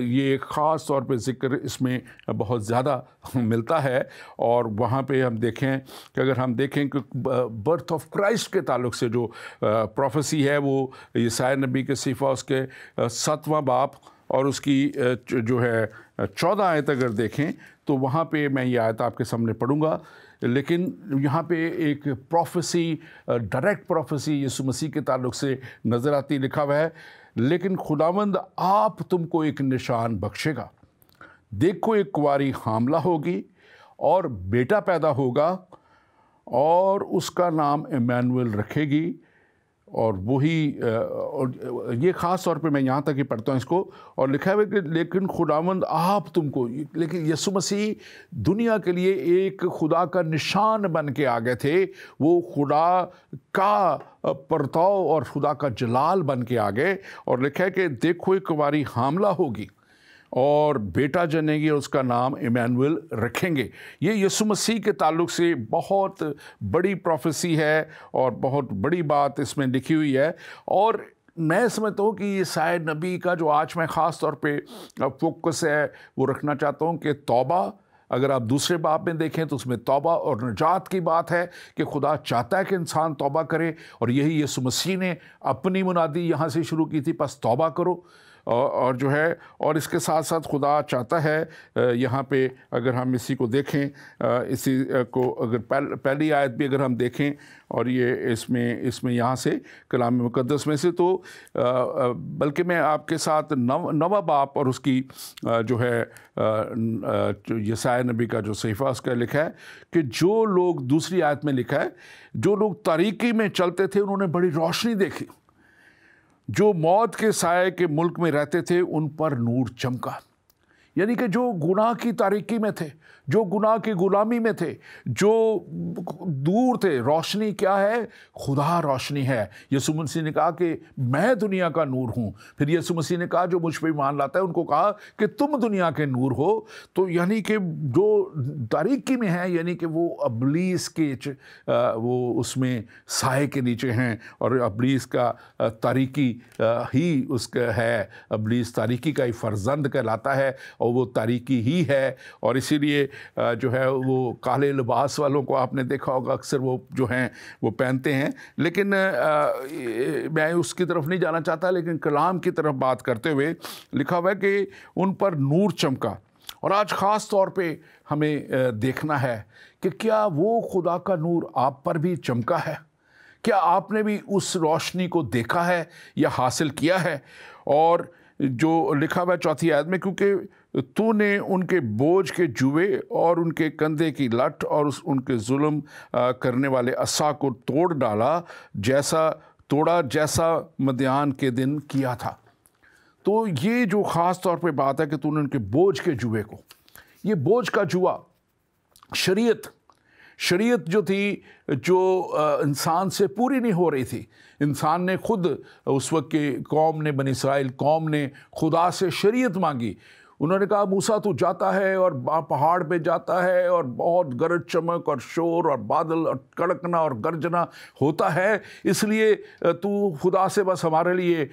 ये ख़ास तौर पे ज़िक्र इसमें बहुत ज़्यादा मिलता है। और वहाँ पे हम देखें कि अगर हम देखें कि बर्थ ऑफ क्राइस्ट के ताल्लुक़ से जो प्रोफेसी है, वो यशायाह नबी के सिफ़ा उसके 7वां बाब और उसकी जो है 14 आयत अगर देखें तो वहाँ पे मैं ये आयत आपके सामने पढ़ूँगा। लेकिन यहाँ पे एक प्रोफेसी, डायरेक्ट प्रोफेसी यीशु मसीह के ताल्लुक़ से नज़र आती, लिखा हुआ है, लेकिन खुदावंद आप तुमको एक निशान बख्शेगा, देखो एक कुंवारी हामला होगी और बेटा पैदा होगा और उसका नाम इम्मानुएल रखेगी, اور وہی یہ خاص طور پہ میں یہاں تک ہی پڑھتا ہوں اس کو، اور لکھا ہے کہ لیکن خداوند آپ تم کو، لیکن یسوع مسیح دنیا کے لیے ایک خدا کا نشان بن کے آگے تھے، وہ خدا کا پرتاؤ اور خدا کا جلال بن کے آگے، اور لکھا ہے کہ دیکھو ایک کنواری حاملہ ہوگی اور بیٹا جنے گی اور اس کا نام ایمانویل رکھیں گے۔ یہ یسوع مسیح کے تعلق سے بہت بڑی پروفیسی ہے اور بہت بڑی بات اس میں لکھی ہوئی ہے، اور میں سمجھتا ہوں کہ یہ یسایا نبی کا جو آج میں خاص طور پہ فوکس ہے وہ رکھنا چاہتا ہوں کہ توبہ، اگر آپ دوسرے باب میں دیکھیں تو اس میں توبہ اور نجات کی بات ہے کہ خدا چاہتا ہے کہ انسان توبہ کرے، اور یہی یسوع مسیح نے اپنی منادی یہاں سے شروع کی تھی، پس توبہ کرو، اور جو ہے، اور اس کے ساتھ ساتھ خدا چاہتا ہے یہاں پہ اگر ہم اسی کو دیکھیں، اسی کو اگر پہلی آیت بھی اگر ہم دیکھیں، اور یہ اس میں یہاں سے کلام مقدس میں سے تو بلکہ میں آپ کے ساتھ نواں باب اور اس کی جو ہے یسایا نبی کا جو صحیفہ اس کا لکھا ہے کہ جو لوگ، دوسری آیت میں لکھا ہے، جو لوگ تاریکی میں چلتے تھے انہوں نے بڑی روشنی دیکھی، جو موت کے سائے کے ملک میں رہتے تھے ان پر نور چمکا۔ یعنی کہ جو گناہ کی تاریکی میں تھے، جو گناہ کی غلامی میں تھے، جو دور تھے، روشنی کیا ہے؟ خدا روشنی ہے۔ یسوع مسیح نے کہا کہ میں دنیا کا نور ہوں۔ پھر یسوع مسیح نے کہا جو مجھ پہ ایمان لاتا ہے ان کو کہا کہ تم دنیا کے نور ہو۔ تو یعنی کہ جو تاریکی میں ہے، یعنی کہ وہ ابلیس کے وہ اس میں سائے کے نیچے ہیں، اور ابلیس کا تاریکی ہی اس کا ہے، ابلیس تاریکی کا ہی فرزند کہلاتا ہے، اور وہ تاریکی ہی ہے، اور اسی لیے جو ہے وہ کالے لباس والوں کو آپ نے دیکھا ہوگا اکثر وہ جو ہیں وہ پہنتے ہیں، لیکن میں اس کی طرف نہیں جانا چاہتا، لیکن کلام کی طرف بات کرتے ہوئے لکھا ہوا ہے کہ ان پر نور چمکا۔ اور آج خاص طور پہ ہمیں دیکھنا ہے کہ کیا وہ خدا کا نور آپ پر بھی چمکا ہے؟ کیا آپ نے بھی اس روشنی کو دیکھا ہے یا حاصل کیا ہے؟ اور جو لکھا ہوا ہے چوتھی آیت میں، کیونکہ تو نے ان کے بوجھ کے جوئے اور ان کے کندھے کی لٹ اور ان کے ظلم کرنے والے عصا کو توڑ ڈالا، جیسا مدیان کے دن کیا تھا۔ تو یہ جو خاص طور پہ بات ہے کہ تو نے ان کے بوجھ کے جوئے کو، یہ بوجھ کا جوا شریعت جو تھی، جو انسان سے پوری نہیں ہو رہی تھی، انسان نے خود، اس وقت کے قوم نے، بنی اسرائیل قوم نے خدا سے شریعت مانگی۔ انہوں نے کہا موسیٰ تو جاتا ہے اور پہاڑ پہ جاتا ہے اور بہت گرج چمک اور شور اور بادل اور کڑکنا اور گرجنا ہوتا ہے، اس لیے تو خدا سے بس ہمارے لیے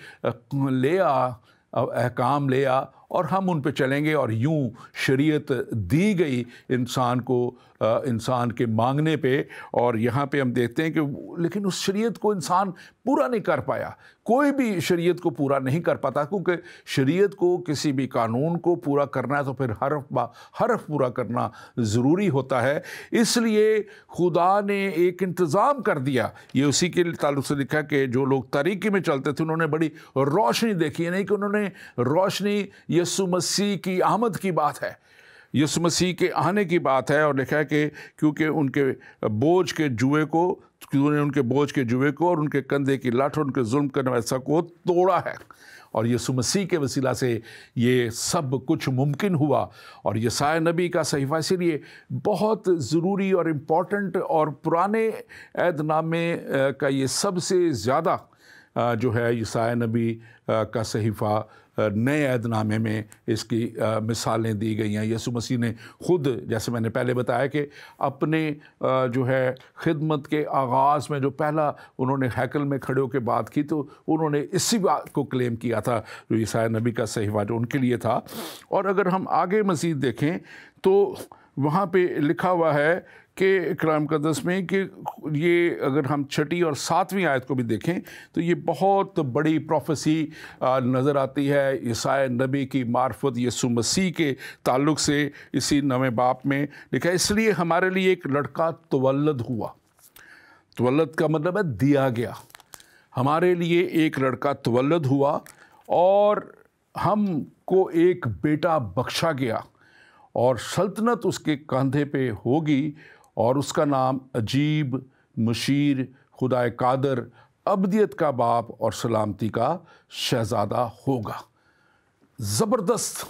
لے آ، احکام لے آ اور ہم ان پہ چلیں گے۔ اور یوں شریعت دی گئی انسان کو، انسان کے مانگنے پہ، اور یہاں پہ ہم دیکھتے ہیں کہ لیکن اس شریعت کو انسان پورا نہیں کر پایا۔ کوئی بھی شریعت کو پورا نہیں کر پاتا، کیونکہ شریعت کو، کسی بھی قانون کو پورا کرنا ہے تو پھر حرف پورا کرنا ضروری ہوتا ہے۔ اس لیے خدا نے ایک انتظام کر دیا، یہ اسی کے تعلق سے لکھا کہ جو لوگ تاریکی میں چلتے تھے انہوں نے بڑی روشنی دیکھی، نہیں کہ انہوں نے روشنی، یسوع مسیح کی آمد کی بات ہے، یسوع مسیح کے آنے کی بات ہے، اور لکھا ہے کہ کیونکہ ان کے بوجھ کے جوئے کو، ان کے بوجھ کے جوئے کو اور ان کے کندھے کی لٹ اور ان کے ظلم کرنے والے کو توڑا ہے، اور یسوع مسیح کے وسیلہ سے یہ سب کچھ ممکن ہوا۔ اور یسایا نبی کا صحیفہ اسی لیے بہت ضروری اور امپورٹنٹ، اور پرانے عہد نامے کا یہ سب سے زیادہ جو ہے یسایا نبی کا صحیفہ نئے عہد نامے میں اس کی مثالیں دی گئی ہیں۔ یسوع مسیح نے خود، جیسے میں نے پہلے بتایا کہ اپنے جو ہے خدمت کے آغاز میں جو پہلا انہوں نے ہیکل میں کھڑے ہو کے بات کی، تو انہوں نے اسی بات کو کلیم کیا تھا جو یسایا نبی کا صحیفہ جو ان کے لیے تھا۔ اور اگر ہم آگے مزید دیکھیں تو وہاں پہ لکھا ہوا ہے کہ کلام مقدس میں کہ یہ، اگر ہم 6 اور 7ویں آیت کو بھی دیکھیں تو یہ بہت بڑی پروفیسی نظر آتی ہے یسایا نبی کی معرفت یسوع مسیح کے تعلق سے۔ اسی نویں باب میں لکھا ہے، اس لیے ہمارے لیے ایک لڑکا تولد ہوا۔ تولد کا مطلب ہے دیا گیا۔ ہمارے لیے ایک لڑکا تولد ہوا اور ہم کو ایک بیٹا بخشا گیا، اور سلطنت اس کے کندھے پہ ہوگی، اور اس کا نام عجیب، مشیر، خدا قادر، ابدیت کا باپ اور سلامتی کا شہزادہ ہوگا۔ زبردست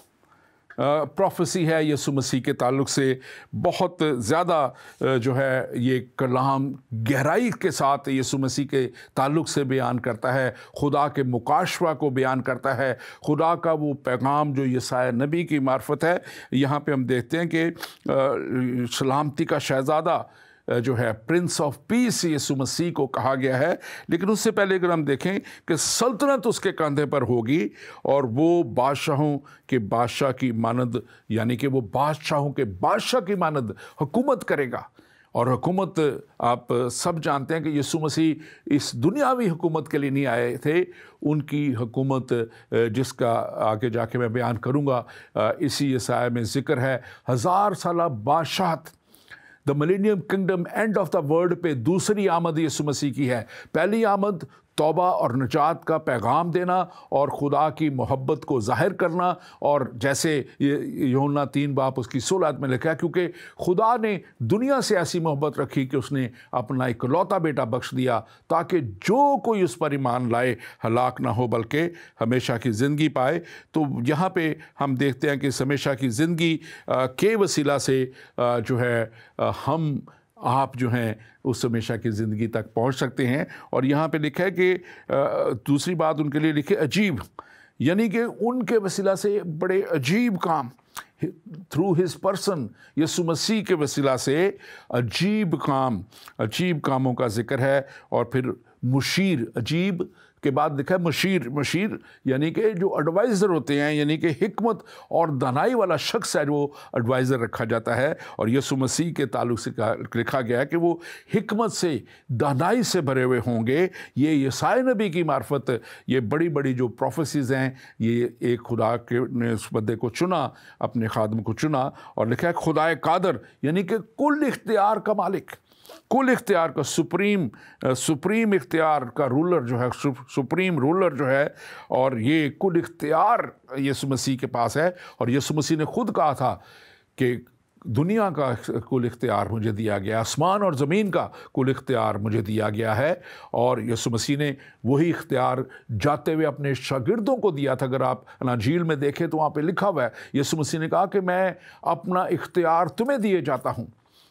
پروفیسی ہے یسوع مسیح کے تعلق سے، بہت زیادہ جو ہے یہ کلام گہرائی کے ساتھ یسوع مسیح کے تعلق سے بیان کرتا ہے، خدا کے مکاشفہ کو بیان کرتا ہے، خدا کا وہ پیغام جو یسایا نبی کی معرفت ہے۔ یہاں پہ ہم دیکھتے ہیں کہ سلامتی کا شہزادہ جو ہے پرنس آف پیس یسوع مسیح کو کہا گیا ہے، لیکن اس سے پہلے اگر ہم دیکھیں کہ سلطنت اس کے کندھے پر ہوگی اور وہ بادشاہوں کے بادشاہ کی مانند، یعنی کہ وہ بادشاہوں کے بادشاہ کی مانند حکومت کرے گا۔ اور حکومت آپ سب جانتے ہیں کہ یسوع مسیح اس دنیاوی حکومت کے لیے نہیں آئے تھے، ان کی حکومت جس کا آگے جا کے میں بیان کروں گا، اسی یسایا میں ذکر ہے، 1000 سالہ بادشاہت، the millennium kingdom, end of the world پہ دوسری آمد یسوع مسیح کی ہے۔ پہلی آمد توبہ اور نجات کا پیغام دینا اور خدا کی محبت کو ظاہر کرنا، اور جیسے یوحنا 3:16 میں لکھا ہے، کیونکہ خدا نے دنیا سے ایسی محبت رکھی کہ اس نے اپنا اکلوتا بیٹا بخش دیا تاکہ جو کوئی اس پر ایمان لائے ہلاک نہ ہو بلکہ ہمیشہ کی زندگی پائے۔ تو یہاں پہ ہم دیکھتے ہیں کہ اس ہمیشہ کی زندگی کے وسیلہ سے جو ہے ہم آپ جو ہیں اس ہمیشہ کی زندگی تک پہنچ سکتے ہیں۔ اور یہاں پہ لکھا ہے کہ دوسری بات ان کے لیے لکھے عجیب، یعنی کہ ان کے وسیلہ سے بڑے عجیب کام، تھرو ہز پرسن، یسوع مسیح کے وسیلہ سے عجیب کاموں کا ذکر ہے۔ اور پھر مشیر، عجیب کے بعد لکھا ہے مشیر یعنی کہ جو ایڈوائزر ہوتے ہیں، یعنی کہ حکمت اور دانائی والا شخص ہے جو ایڈوائزر رکھا جاتا ہے۔ اور یسوع مسیح کے تعلق سے لکھا گیا ہے کہ وہ حکمت سے، دانائی سے بھرے ہوئے ہوں گے۔ یہ یسایا نبی کی معرفت، یہ بڑی بڑی جو پروفیسیز ہیں، یہ ایک خدا کے نے اس بندے کو چنا، اپنے خادم کو چنا، اور لکھا ہے خدائے قادر، یعنی کہ کل اختیار کا مالک، کل اختیار کا سپریم اختیار کا رولر جو ہے، سپریم رولر جو ہے، اور یہ کل اختیار یسوع مسیح کے پاس ہے۔ اور یسوع مسیح نے خود کہا تھا کہ دنیا کا کل اختیار مجھے دیا گیا، آسمان اور زمین کا کل اختیار مجھے دیا گیا ہے۔ اور یسوع مسیح نے وہی اختیار جاتے ہوئے اپنے شاگردوں کو دیا تھا۔ اگر آپ اناجیل میں دیکھیں تو وہاں پہ لکھا ہوا ہے، یسوع مسیح نے کہا کہ میں اپنا اختیار تمہیں دیے جاتا ہوں،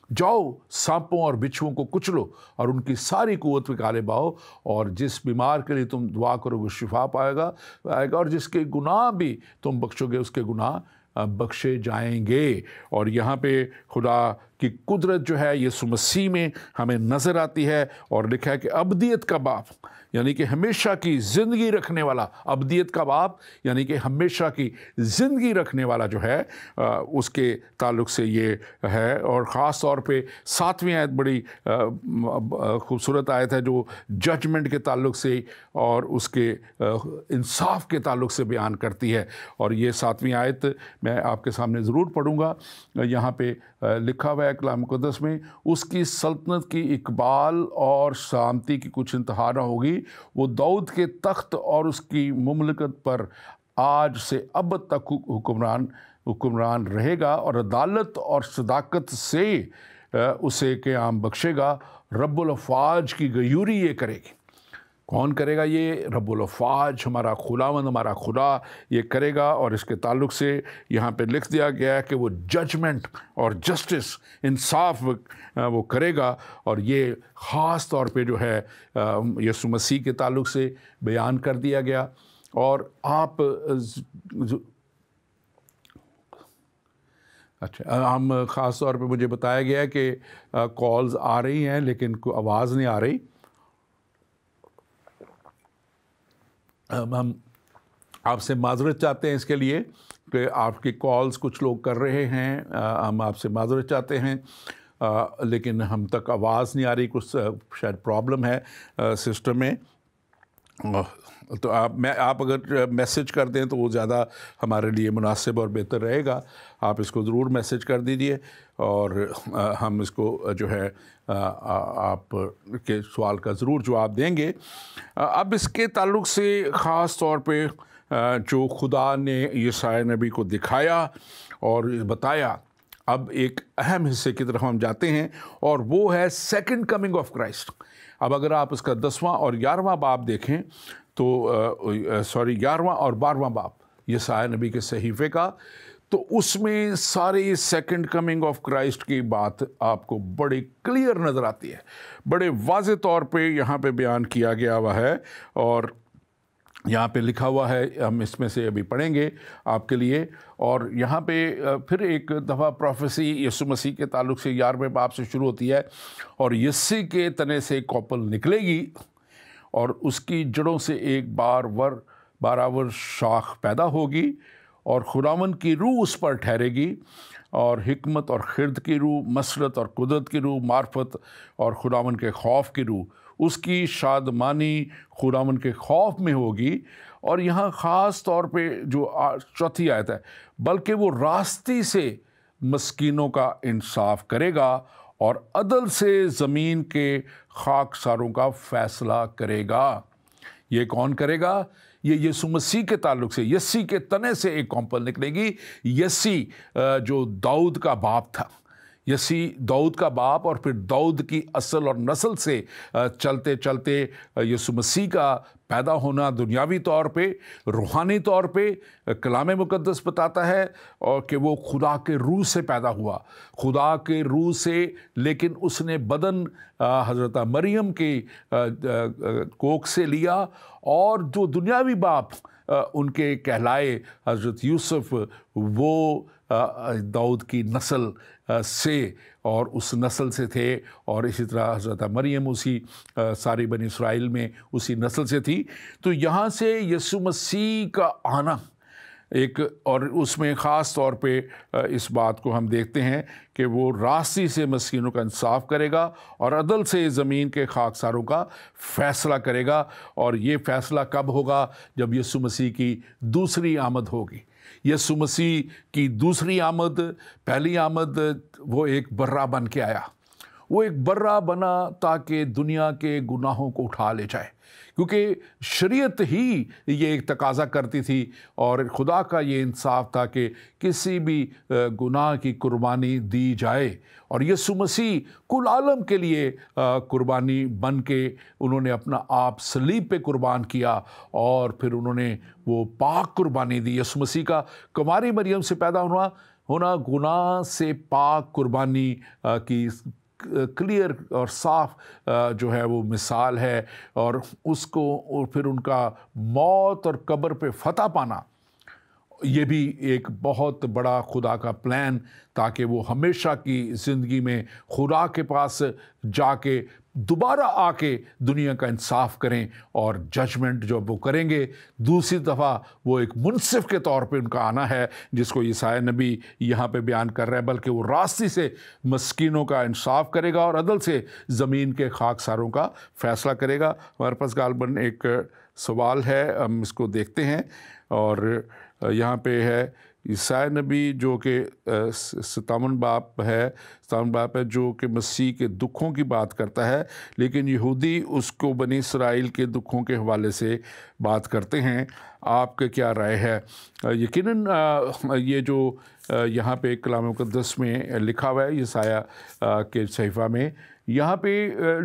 جاؤ سانپوں اور بچھوؤں کو کچلو اور ان کی ساری قوت پہ غالب آؤ، اور جس بیمار کے لیے تم دعا کرو وہ شفا پائے گا، اور جس کے گناہ بھی تم بخشو گے اس کے گناہ بخشے جائیں گے۔ اور یہاں پہ خدا کی قدرت جو ہے یسوع مسیح میں ہمیں نظر آتی ہے، اور لکھا ہے کہ ابدیت کا باپ، یعنی کہ ہمیشہ کی زندگی رکھنے والا، ابدیت کا باپ یعنی کہ ہمیشہ کی زندگی رکھنے والا جو ہے، اس کے تعلق سے یہ ہے۔ اور خاص طور پہ 7ویں آیت بڑی خوبصورت آیت ہے جو ججمنٹ کے تعلق سے اور اس کے انصاف کے تعلق سے بیان کرتی ہے۔ اور یہ 7ویں آیت میں آپ کے سامنے ضرور پڑھوں گا۔ یہاں پہ لکھا ہوا ہے کلام مقدس میں، اس کی سلطنت کی اقبال اور سلامتی کی کچھ انتہا نہ ہوگی، وہ داؤد کے تخت اور اس کی مملکت پر آج سے ابد تک حکمران رہے گا، اور عدالت اور صداقت سے اسے قیام بخشے گا۔ رب الافواج کی غیوری یہ کرے گی۔ کون کرے گا یہ؟ رب الافواج، ہمارا خداوند، ہمارا خدا یہ کرے گا۔ اور اس کے تعلق سے یہاں پہ لکھ دیا گیا ہے کہ وہ ججمنٹ اور جسٹس، انصاف وہ کرے گا۔ اور یہ خاص طور پہ جو ہے یسوع مسیح کے تعلق سے بیان کر دیا گیا۔ اور آپ اچھا، ہم خاص طور پہ مجھے بتایا گیا ہے کہ کالز آ رہی ہیں لیکن کوئی آواز نہیں آ رہی۔ ہم آپ سے معذرت چاہتے ہیں اس کے لیے کہ آپ کی کالز کچھ لوگ کر رہے ہیں، ہم آپ سے معذرت چاہتے ہیں، لیکن ہم تک آواز نہیں آ رہی، کچھ شاید پرابلم ہے سسٹم میں۔ تو آپ اگر میسج کر دیں تو وہ زیادہ ہمارے لیے مناسب اور بہتر رہے گا۔ آپ اس کو ضرور میسج کر دیجئے اور ہم اس کو جو ہے آپ کے سوال کا ضرور جواب دیں گے۔ اب اس کے تعلق سے خاص طور پہ جو خدا نے یسایا نبی کو دکھایا اور بتایا، اب ایک اہم حصے کی طرف ہم جاتے ہیں، اور وہ ہے سیکنڈ کمنگ آف کرائسٹ۔ अब अगर आप इसका 10वां और 11वां बाब देखें तो 11वां और 12वां बाब यशायाह नबी के सहीफे का, तो उसमें सारी सेकंड कमिंग ऑफ क्राइस्ट की बात आपको बड़ी क्लियर नज़र आती है, बड़े वाज़े तौर पे यहाँ पे बयान किया गया हुआ है। और यहाँ पे लिखा हुआ है, हम इसमें से अभी पढ़ेंगे आपके लिए। और यहाँ पे फिर एक दफ़ा प्रोफेसी यीशु मसीह के ताल्लुक से 11वें बाब से शुरू होती है, और यिसै के तने से कौपल निकलेगी और उसकी जड़ों से एक बारावर शाख पैदा होगी, और खुदावंद की रूह उस पर ठहरेगी, और हिकमत और खिरद की रूह, मसरत और कुदरत की रूह, मार्फत और खुदावंद के खौफ की रूह, उसकी शादमानी खुदावंद के खौफ में होगी। और यहाँ ख़ास तौर पे जो चौथी आयत है, बल्कि वो रास्ती से मस्कीनों का इंसाफ करेगा और अदल से ज़मीन के खाकसारों का फ़ैसला करेगा। ये कौन करेगा? ये यीशु मसीह के ताल्लुक से यस्सी के तने से एक कौपल निकलेगी। यस्सी जो दाऊद का बाप था, यसी दाऊद का बाप, और फिर दाऊद की असल और नस्ल से चलते चलते यीशु मसीह का पैदा होना दुनियावी तौर पे, रूहानी तौर पे कलाम मुक़द्दस बताता है, और कि वो खुदा के रूह से पैदा हुआ, खुदा के रूह से, लेकिन उसने बदन हज़रत मरियम के कोख से लिया, और जो दुनियावी बाप उनके कहलाए हज़रत यूसुफ, वो दाऊद की नस्ल से और उस नस्ल से थे, और इसी तरह हज़रत मरियम उसी सारी बनी इसराइल में उसी नस्ल से थी। तो यहाँ से यीशु मसीह का आना एक, और उसमें ख़ास तौर पे इस बात को हम देखते हैं कि वो रास्ती से मस्कीनों का इंसाफ करेगा और अदल से ज़मीन के खाकसारों का फ़ैसला करेगा। और ये फ़ैसला कब होगा? जब यीशु मसीह की दूसरी आमद होगी। यीशु मसीह की दूसरी आमद, पहली आमद वो एक बर्रा बन के आया, वो एक बर्रा बना ताकि दुनिया के गुनाहों को उठा ले जाए, क्योंकि शरीयत ही ये एक तकाज़ा करती थी, और खुदा का ये इंसाफ था कि किसी भी गुनाह की कुर्बानी दी जाए। और यीशु मसीह कुल आलम के लिए कुर्बानी बन के उन्होंने अपना आप सलीब पे कुर्बान किया, और फिर उन्होंने वो पाक कुर्बानी दी। यीशु मसीह का कुंवारी मरियम से पैदा होना गुनाह से पाक कुर्बानी की क्लियर और साफ जो है वो मिसाल है। और उसको, और फिर उनका मौत और कब्र पे फतह पाना, ये भी एक बहुत बड़ा खुदा का प्लान, ताकि वो हमेशा की ज़िंदगी में खुदा के पास जाके दोबारा आके दुनिया का इंसाफ करें, और जजमेंट जो वो करेंगे दूसरी दफ़ा, वो एक मुनसिफ के तौर पे उनका आना है, जिसको यशायाह नबी यहाँ पे बयान कर रहे हैं। बल्कि वो रास्ते से मस्कीनों का इंसाफ करेगा और अदल से ज़मीन के खाकसारों का फ़ैसला करेगा। हमारे पास गालबन एक सवाल है, हम इसको देखते हैं। और यहाँ पे है यशायाह नबी जो कि 57 बाब है जो कि मसीह के दुखों की बात करता है, लेकिन यहूदी उसको बनी इसराइल के दुखों के हवाले से बात करते हैं। आपके क्या राय है? यकीनन ये जो यहाँ पे कलाम मुक़द्दस में लिखा हुआ है यशायाह के सहीफ़ा में, यहाँ पे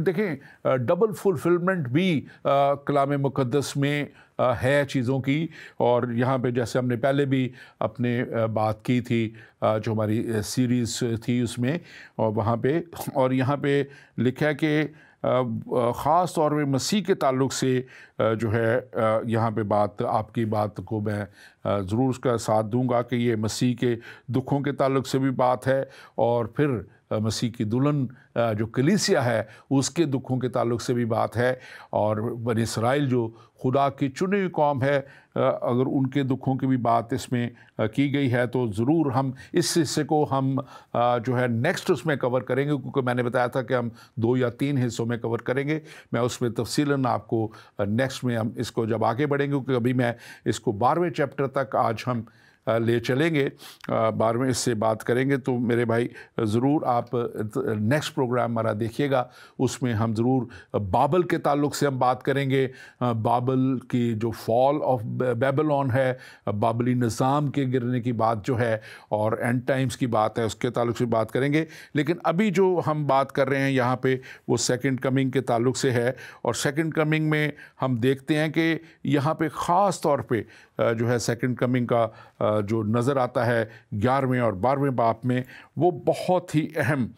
देखें डबल फुलफिलमेंट भी कलाम मुक़द्दस में है चीज़ों की। और यहाँ पे जैसे हमने पहले भी अपने बात की थी, जो हमारी सीरीज़ थी उसमें, और वहाँ पे, और यहाँ पे लिखा है कि ख़ास तौर पे मसीह के ताल्लुक़ से जो है यहाँ पे बात, आपकी बात को मैं ज़रूर उसका साथ दूंगा कि ये मसीह के दुखों के ताल्लुक़ से भी बात है, और फिर मसीह की दुल्हन जो कलीसिया है उसके दुखों के ताल्लुक़ से भी बात है। और बनी इसराइल जो खुदा की चुनी हुई कौम है, अगर उनके दुखों की भी बात इसमें की गई है, तो ज़रूर हम इस हिस्से को हम जो है नेक्स्ट उसमें कवर करेंगे, क्योंकि मैंने बताया था कि हम 2 या 3 हिस्सों में कवर करेंगे। मैं उसमें तफसीलन आपको नेक्स्ट में हम इसको जब आगे बढ़ेंगे, क्योंकि अभी मैं इसको 12वें चैप्टर तक आज हम ले चलेंगे, 12वें इससे बात करेंगे। तो मेरे भाई ज़रूर आप नेक्स्ट प्रोग्राम हमारा देखिएगा, उसमें हम ज़रूर बाबल के ताल्लुक़ से हम बात करेंगे। बाबल की जो फॉल ऑफ बेबीलोन है, बाबली निज़ाम के गिरने की बात जो है और एंड टाइम्स की बात है, उसके ताल्लुक़ से बात करेंगे। लेकिन अभी जो हम बात कर रहे हैं यहाँ पे वो सेकंड कमिंग के ताल्लुक़ से है। और सेकंड कमिंग में हम देखते हैं कि यहाँ पे ख़ास तौर पे जो है सेकंड कमिंग का जो नज़र आता है 11वें और 12वें बाब में, वो बहुत ही अहम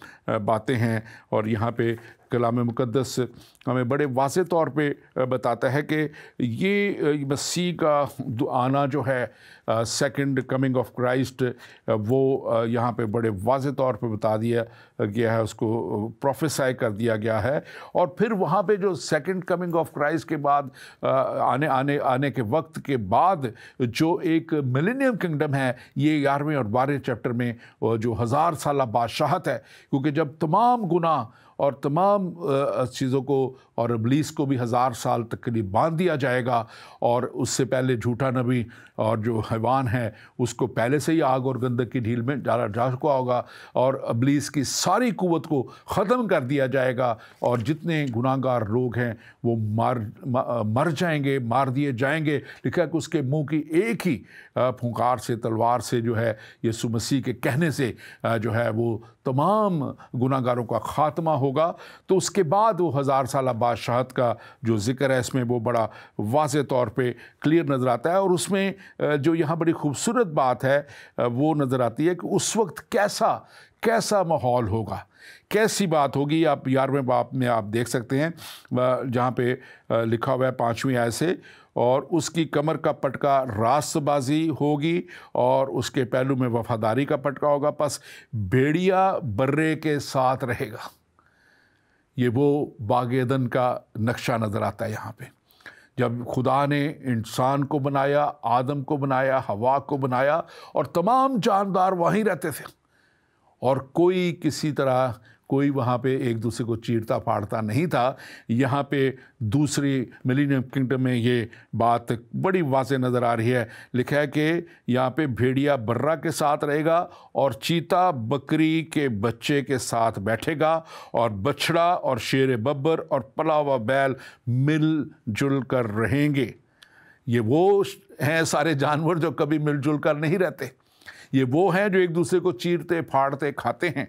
बातें हैं। और यहाँ पे कलाम मुक़द्दस हमें बड़े वाज़े तौर पे बताता है कि ये मसीह का आना जो है, सेकंड कमिंग ऑफ क्राइस्ट, वो यहाँ पे बड़े वाज़े तौर पे बता दिया गया है, उसको प्रोफेसाई कर दिया गया है। और फिर वहाँ पे जो सेकंड कमिंग ऑफ क्राइस्ट के बाद आने के वक्त के बाद जो एक मिलेनियम किंगडम है, ये 11वें और 12वें चैप्टर में जो 1000 साल बादशाहत है, क्योंकि जब तमाम गुनाह और तमाम चीज़ों को और इब्लीस को भी 1000 साल तक के लिए बांध दिया जाएगा। और उससे पहले झूठा नबी और जो हैवान है उसको पहले से ही आग और गंधक की ढील में डाला जा चुका होगा और इब्लीस की सारी कुव्वत को ख़त्म कर दिया जाएगा। और जितने गुनाहगार लोग हैं वो मर जाएंगे, मार दिए जाएंगे। लिखा है कि उसके मुंह की एक ही फुंकार से, तलवार से जो है, यीशु मसीह के कहने से जो है वो तमाम गुनाहगारों का ख़ात्मा होगा। तो उसके बाद वो 1000 साल बादशाहत का जो ज़िक्र है इसमें वो बड़ा वाज़े तौर पे क्लियर नज़र आता है। और उसमें जो यहाँ बड़ी खूबसूरत बात है वो नज़र आती है कि उस वक्त कैसा माहौल होगा, कैसी बात होगी। आप 11वें बाब में आप देख सकते हैं जहाँ पे लिखा हुआ है 5वीं आयत से, और उसकी कमर का पटका रास्तबाजी होगी और उसके पहलू में वफादारी का पटका होगा, बस भेड़िया बर्रे के साथ रहेगा। ये वो बाग-ए-अदन का नक्शा नज़र आता है यहाँ पे। जब खुदा ने इंसान को बनाया, आदम को बनाया, हवा को बनाया और तमाम जानदार वहीं रहते थे और कोई किसी तरह कोई वहाँ पे एक दूसरे को चीरता फाड़ता नहीं था। यहाँ पे दूसरी मिलेनियम किंगडम में ये बात बड़ी वाज़े नज़र आ रही है। लिखा है कि यहाँ पे भेड़िया बर्रा के साथ रहेगा और चीता बकरी के बच्चे के साथ बैठेगा और बछड़ा और शेर बब्बर और पला हुआ बैल मिलजुल कर रहेंगे। ये वो हैं सारे जानवर जो कभी मिलजुल कर नहीं रहते। ये वो हैं जो एक दूसरे को चीरते फाड़ते खाते हैं।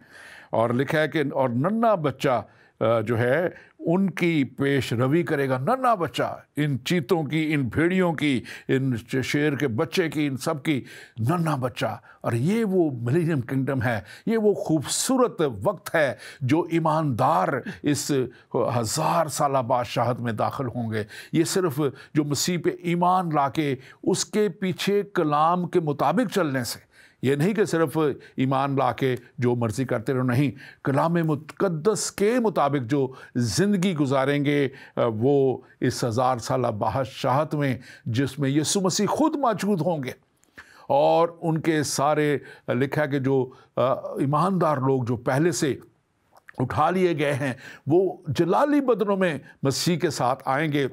और लिखा है कि और नन्हा बच्चा जो है उनकी पेश रवि करेगा। नन्हा बच्चा, इन चीतों की, इन भेड़ियों की, इन शेर के बच्चे की, इन सब की नन्हा बच्चा। और ये वो मिलेनियम किंगडम है, ये वो खूबसूरत वक्त है जो ईमानदार इस 1000 साल बादशाहत में दाखिल होंगे। ये सिर्फ जो मसीह पे ईमान लाके उसके पीछे कलाम के मुताबिक चलने से, ये नहीं कि सिर्फ ईमान लाके जो मर्ज़ी करते रहो, नहीं, कलाम मुक़द्दस के मुताबिक जो ज़िंदगी गुजारेंगे वो इस 1000 साल बादशाहत में, जिसमें यीशु मसीह खुद मौजूद होंगे और उनके सारे लिखा है कि जो ईमानदार लोग जो पहले से उठा लिए गए हैं वो जलाली बदनों में मसीह के साथ आएंगे।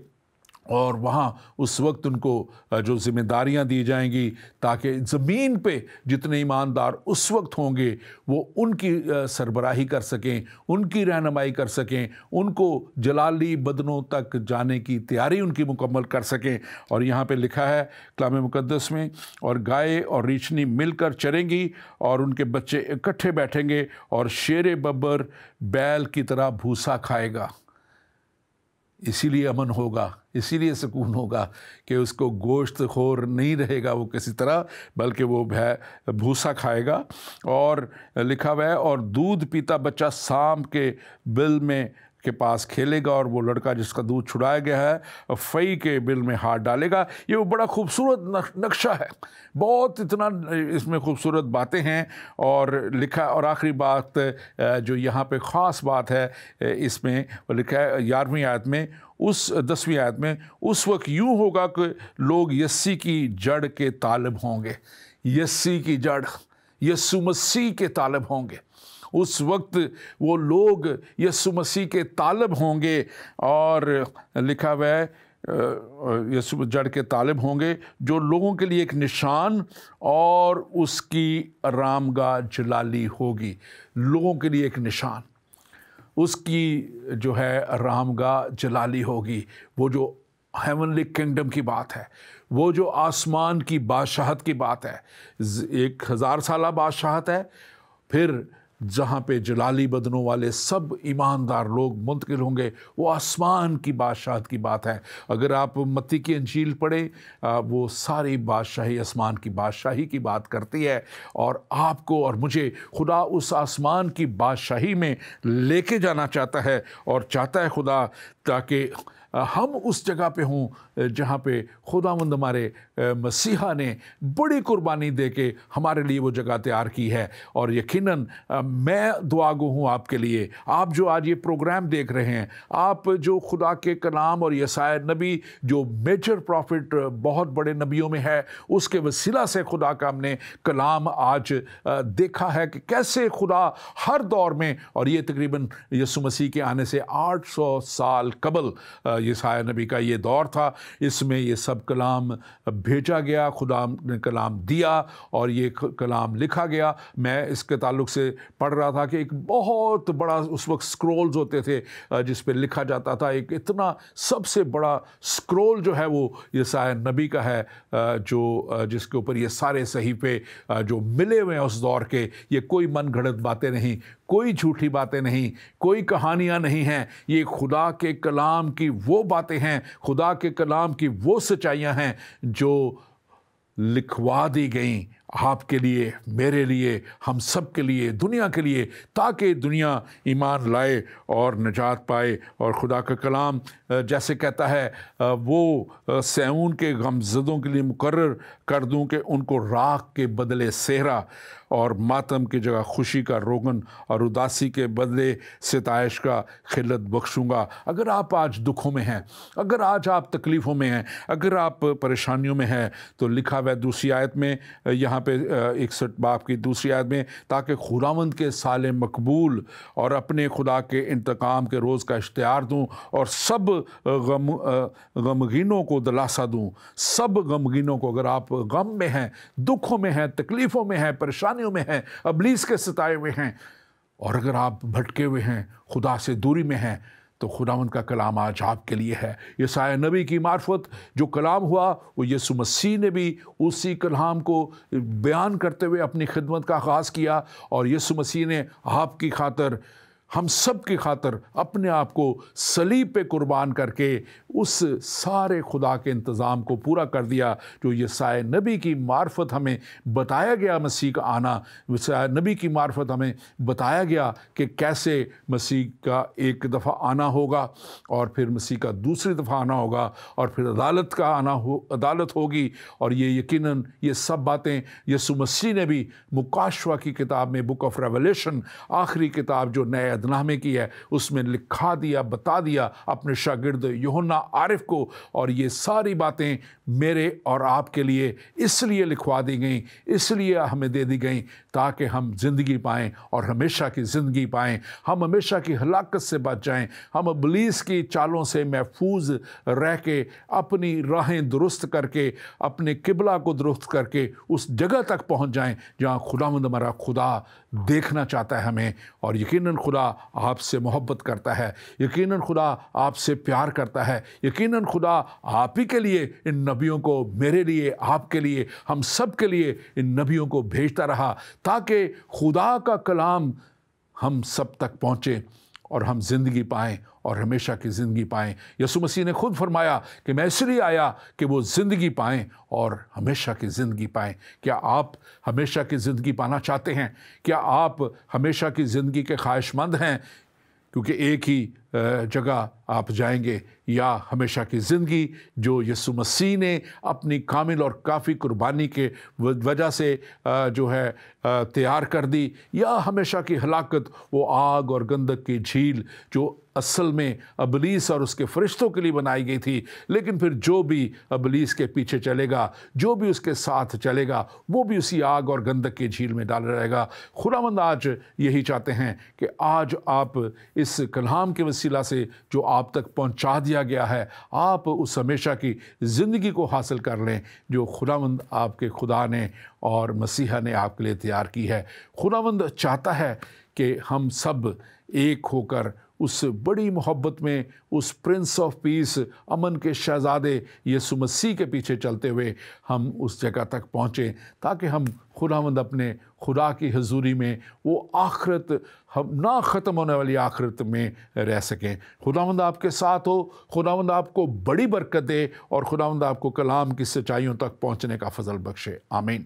और वहाँ उस वक्त उनको जो ज़िम्मेदारियाँ दी जाएंगी ताकि ज़मीन पे जितने ईमानदार उस वक्त होंगे वो उनकी सरबराही कर सकें, उनकी रहनुमाई कर सकें, उनको जलाली बदनों तक जाने की तैयारी उनकी मुकम्मल कर सकें। और यहाँ पे लिखा है कलाम मुक़द्दस में, और गाय और रीछनी मिलकर चरेंगी और उनके बच्चे इकट्ठे बैठेंगे और शेर बब्बर बैल की तरह भूसा खाएगा। इसीलिए अमन होगा, इसीलिए सुकून होगा कि उसको गोश्त खोर नहीं रहेगा वो किसी तरह, बल्कि वो भूसा खाएगा। और लिखा हुआ है, और दूध पीता बच्चा शाम के बिल में के पास खेलेगा और वो लड़का जिसका दूध छुड़ाया गया है फई के बिल में हाथ डालेगा। ये वो बड़ा खूबसूरत नक्शा है, बहुत इतना इसमें खूबसूरत बातें हैं। और लिखा, और आखिरी बात जो यहाँ पे ख़ास बात है इसमें वो लिखा है 11वीं आयत में, उस 10वीं आयत में, उस वक्त यूँ होगा कि लोग यस्सी की जड़ के तालिब होंगे। यस्सी की जड़, यीशु मसीह के तालिब होंगे। उस वक्त वो लोग यीशु मसीह के तालिब होंगे। और लिखा हुआ है یسوع جڑ کے طالب ہوں گے جو لوگوں کے لیے ایک نشان اور اس کی آرامگاہ جلالی ہوگی. لوگوں کے لیے ایک نشان، اس کی جو ہے آرامگاہ جلالی ہوگی. وہ جو ہیونلی کنگڈم کی بات ہے، وہ جو آسمان کی بادشاہت کی بات ہے، 1000 سالہ بادشاہت ہے. پھر جہاں پہ جلالی بدنوں والے سب ایماندار لوگ منتقل ہوں گے، وہ آسمان کی بادشاہت کی بات ہے. اگر آپ متی کی انجیل پڑھیں، وہ ساری بادشاہی آسمان کی بادشاہی کی بات کرتی ہے. اور آپ کو اور مجھے خدا اس آسمان کی بادشاہی میں لے کے جانا چاہتا ہے، اور چاہتا ہے خدا تاکہ ہم اس جگہ پہ ہوں جہاں پہ خداوند ہمارے مسیحا نے بڑی قربانی دے کے ہمارے لیے وہ جگہ تیار کی ہے. اور یقیناً میں دعا گو ہوں آپ کے لیے. آپ جو آج یہ پروگرام دیکھ رہے ہیں، آپ جو خدا کے کلام اور یسایا نبی جو میجر پروفٹ بہت بڑے نبیوں میں ہے، اس کے وسیلہ سے خدا کا ہم نے کلام آج دیکھا ہے کہ کیسے خدا ہر دور میں، اور یہ تقریباً یسوع مسیح کے آنے سے 800 سال قبل یسایا نبی کا یہ دور تھا، اس میں یہ سب کلام بھیجا گیا، خدا نے کلام دیا اور یہ کلام لکھا گیا. میں اس کے تعلق سے پڑھ رہا تھا کہ ایک بہت بڑا اس وقت سکرولز ہوتے تھے جس پہ لکھا جاتا تھا. ایک اتنا سب سے بڑا سکرول جو ہے وہ یسایا نبی کا ہے، جو جس کے اوپر یہ سارے صحیفے جو ملے ہوئے ہیں اس دور کے. یہ کوئی من گھڑت باتیں نہیں، کوئی جھوٹی باتیں نہیں، کوئی کہانیاں نہیں ہیں. یہ خدا کے کلام کی وہ باتیں ہیں، خدا کے کلام کی وہ سچائیاں ہیں جو لکھوا دی گئیں آپ کے لیے، میرے لیے، ہم سب کے لیے، دنیا کے لیے، تاکہ دنیا ایمان لائے اور نجات پائے. اور خدا کا کلام جیسے کہتا ہے، وہ صہیون کے غمزدوں کے لیے مقرر کر دوں کہ ان کو راکھ کے بدلے صحرا اور ماتم کی جگہ خوشی کا روغن اور اداسی کے بدلے ستائش کا خلت بخشوں گا. اگر آپ آج دکھوں میں ہیں، اگر آج آپ تکلیفوں میں ہیں، اگر آپ پریشانیوں میں ہیں، تو لکھا ہوا ہے دوسری آیت میں، یہاں پہ 61 باب کی دوسری آیت میں، تاکہ خداوند کے سال مقبول اور اپنے خدا کے انتقام کے روز کا اشتہار دوں اور سب غمگینوں کو دلاسا دوں. سب غمگینوں کو، اگر آپ غم میں ہیں، دکھوں میں ہیں، تکلیفوں میں ہیں، پریشانیوں میں ہیں، ابلیس کے ستائے ہوئے ہیں، اور اگر آپ بھٹکے ہوئے ہیں، خدا سے دوری میں ہیں، تو خداوند کا کلام آج آپ کے لیے ہے. یسایا نبی کی معرفت جو کلام ہوا، وہ یسوع مسیح نے بھی اسی کلام کو بیان کرتے ہوئے اپنی خدمت کا آغاز کیا. اور یسوع مسیح نے آپ کی خاطر، ہم سب کی خاطر اپنے آپ کو صلیب پہ قربان کر کے اس سارے خدا کے انتظام کو پورا کر دیا جو یسایا نبی کی معرفت ہمیں بتایا گیا. مسیح کا آنا، یسایا نبی کی معرفت ہمیں بتایا گیا کہ کیسے مسیح کا ایک دفعہ آنا ہوگا، اور پھر مسیح کا دوسری دفعہ آنا ہوگا، اور پھر عدالت کا عدالت ہوگی. اور یہ یقیناً یہ سب باتیں یسوع مسیح نے بھی مکاشفہ کی کتاب میں، بک آف ریولیشن، آخری کتاب جو نئے نامے کی ہے، اس میں لکھا دیا، بتا دیا اپنے شاگرد یوحنا عارف کو. اور یہ ساری باتیں میرے اور آپ کے لیے اس لیے لکھوا دی گئیں، اس لیے ہمیں دے دی گئیں تاکہ ہم زندگی پائیں اور ہمیشہ کی زندگی پائیں. ہم ہمیشہ کی ہلاکت سے بچ جائیں، ہم ابلیس کی چالوں سے محفوظ رہ کے اپنی راہیں درست کر کے، اپنے قبلہ کو درست کر کے اس جگہ تک پہنچ جائیں جہاں خداوند ہمارا خدا دیکھنا چاہتا ہے ہمیں. اور یقیناً خدا آپ سے محبت کرتا ہے، یقیناً خدا آپ سے پیار کرتا ہے، یقیناً خدا آپ ہی کے لیے ان نبیوں کو، میرے لیے، آپ کے لیے، ہم سب کے لیے ان نبیوں کو بھیجتا رہا تاکہ خدا کا کلام ہم سب تک پہنچے اور ہم زندگی پائیں اور ہمیشہ کی زندگی پائیں. یسوع مسیح نے خود فرمایا کہ میں اس لیے آیا کہ وہ زندگی پائیں اور ہمیشہ کی زندگی پائیں. کیا آپ ہمیشہ کی زندگی پانا چاہتے ہیں؟ کیا آپ ہمیشہ کی زندگی کے خواہش مند ہیں؟ کیونکہ ایک ہی جگہ آپ جائیں گے، یا ہمیشہ کی زندگی جو یسوع مسیح نے اپنی کامل اور کافی قربانی کے وجہ سے جو ہے تیار کر دی، یا ہمیشہ کی ہلاکت، وہ آگ اور گندک کی جھیل جو اصل میں ابلیس اور اس کے فرشتوں کے لیے بنائی گئی تھی. لیکن پھر جو بھی ابلیس کے پیچھے چلے گا، جو بھی اس کے ساتھ چلے گا، وہ بھی اسی آگ اور گندک کی جھیل میں ڈالا رہے گا. خداوند آج یہی چاہتے ہیں کہ آج آپ اس کلام کے وسیلے وسیلہ سے جو آپ تک پہنچا دیا گیا ہے، آپ اس ہمیشہ کی زندگی کو حاصل کر لیں جو خداوند آپ کے خدا نے اور مسیحا نے آپ کے لیے تیار کی ہے۔ خداوند چاہتا ہے کہ ہم سب ایک ہو کر اس بڑی محبت میں، اس پرنس آف پیس، امن کے شہزادے یسوع مسیح کے پیچھے چلتے ہوئے ہم اس جگہ تک پہنچیں، تاکہ ہم خداوند اپنے خدا کی حضوری میں وہ آخرت، ہم نہ ختم ہونے والی آخرت میں رہ سکیں۔ خداوند آپ کے ساتھ ہو، خداوند آپ کو بڑی برکت دے، اور خداوند آپ کو کلام کی سچائیوں تک پہنچنے کا فضل بخشے۔ آمین۔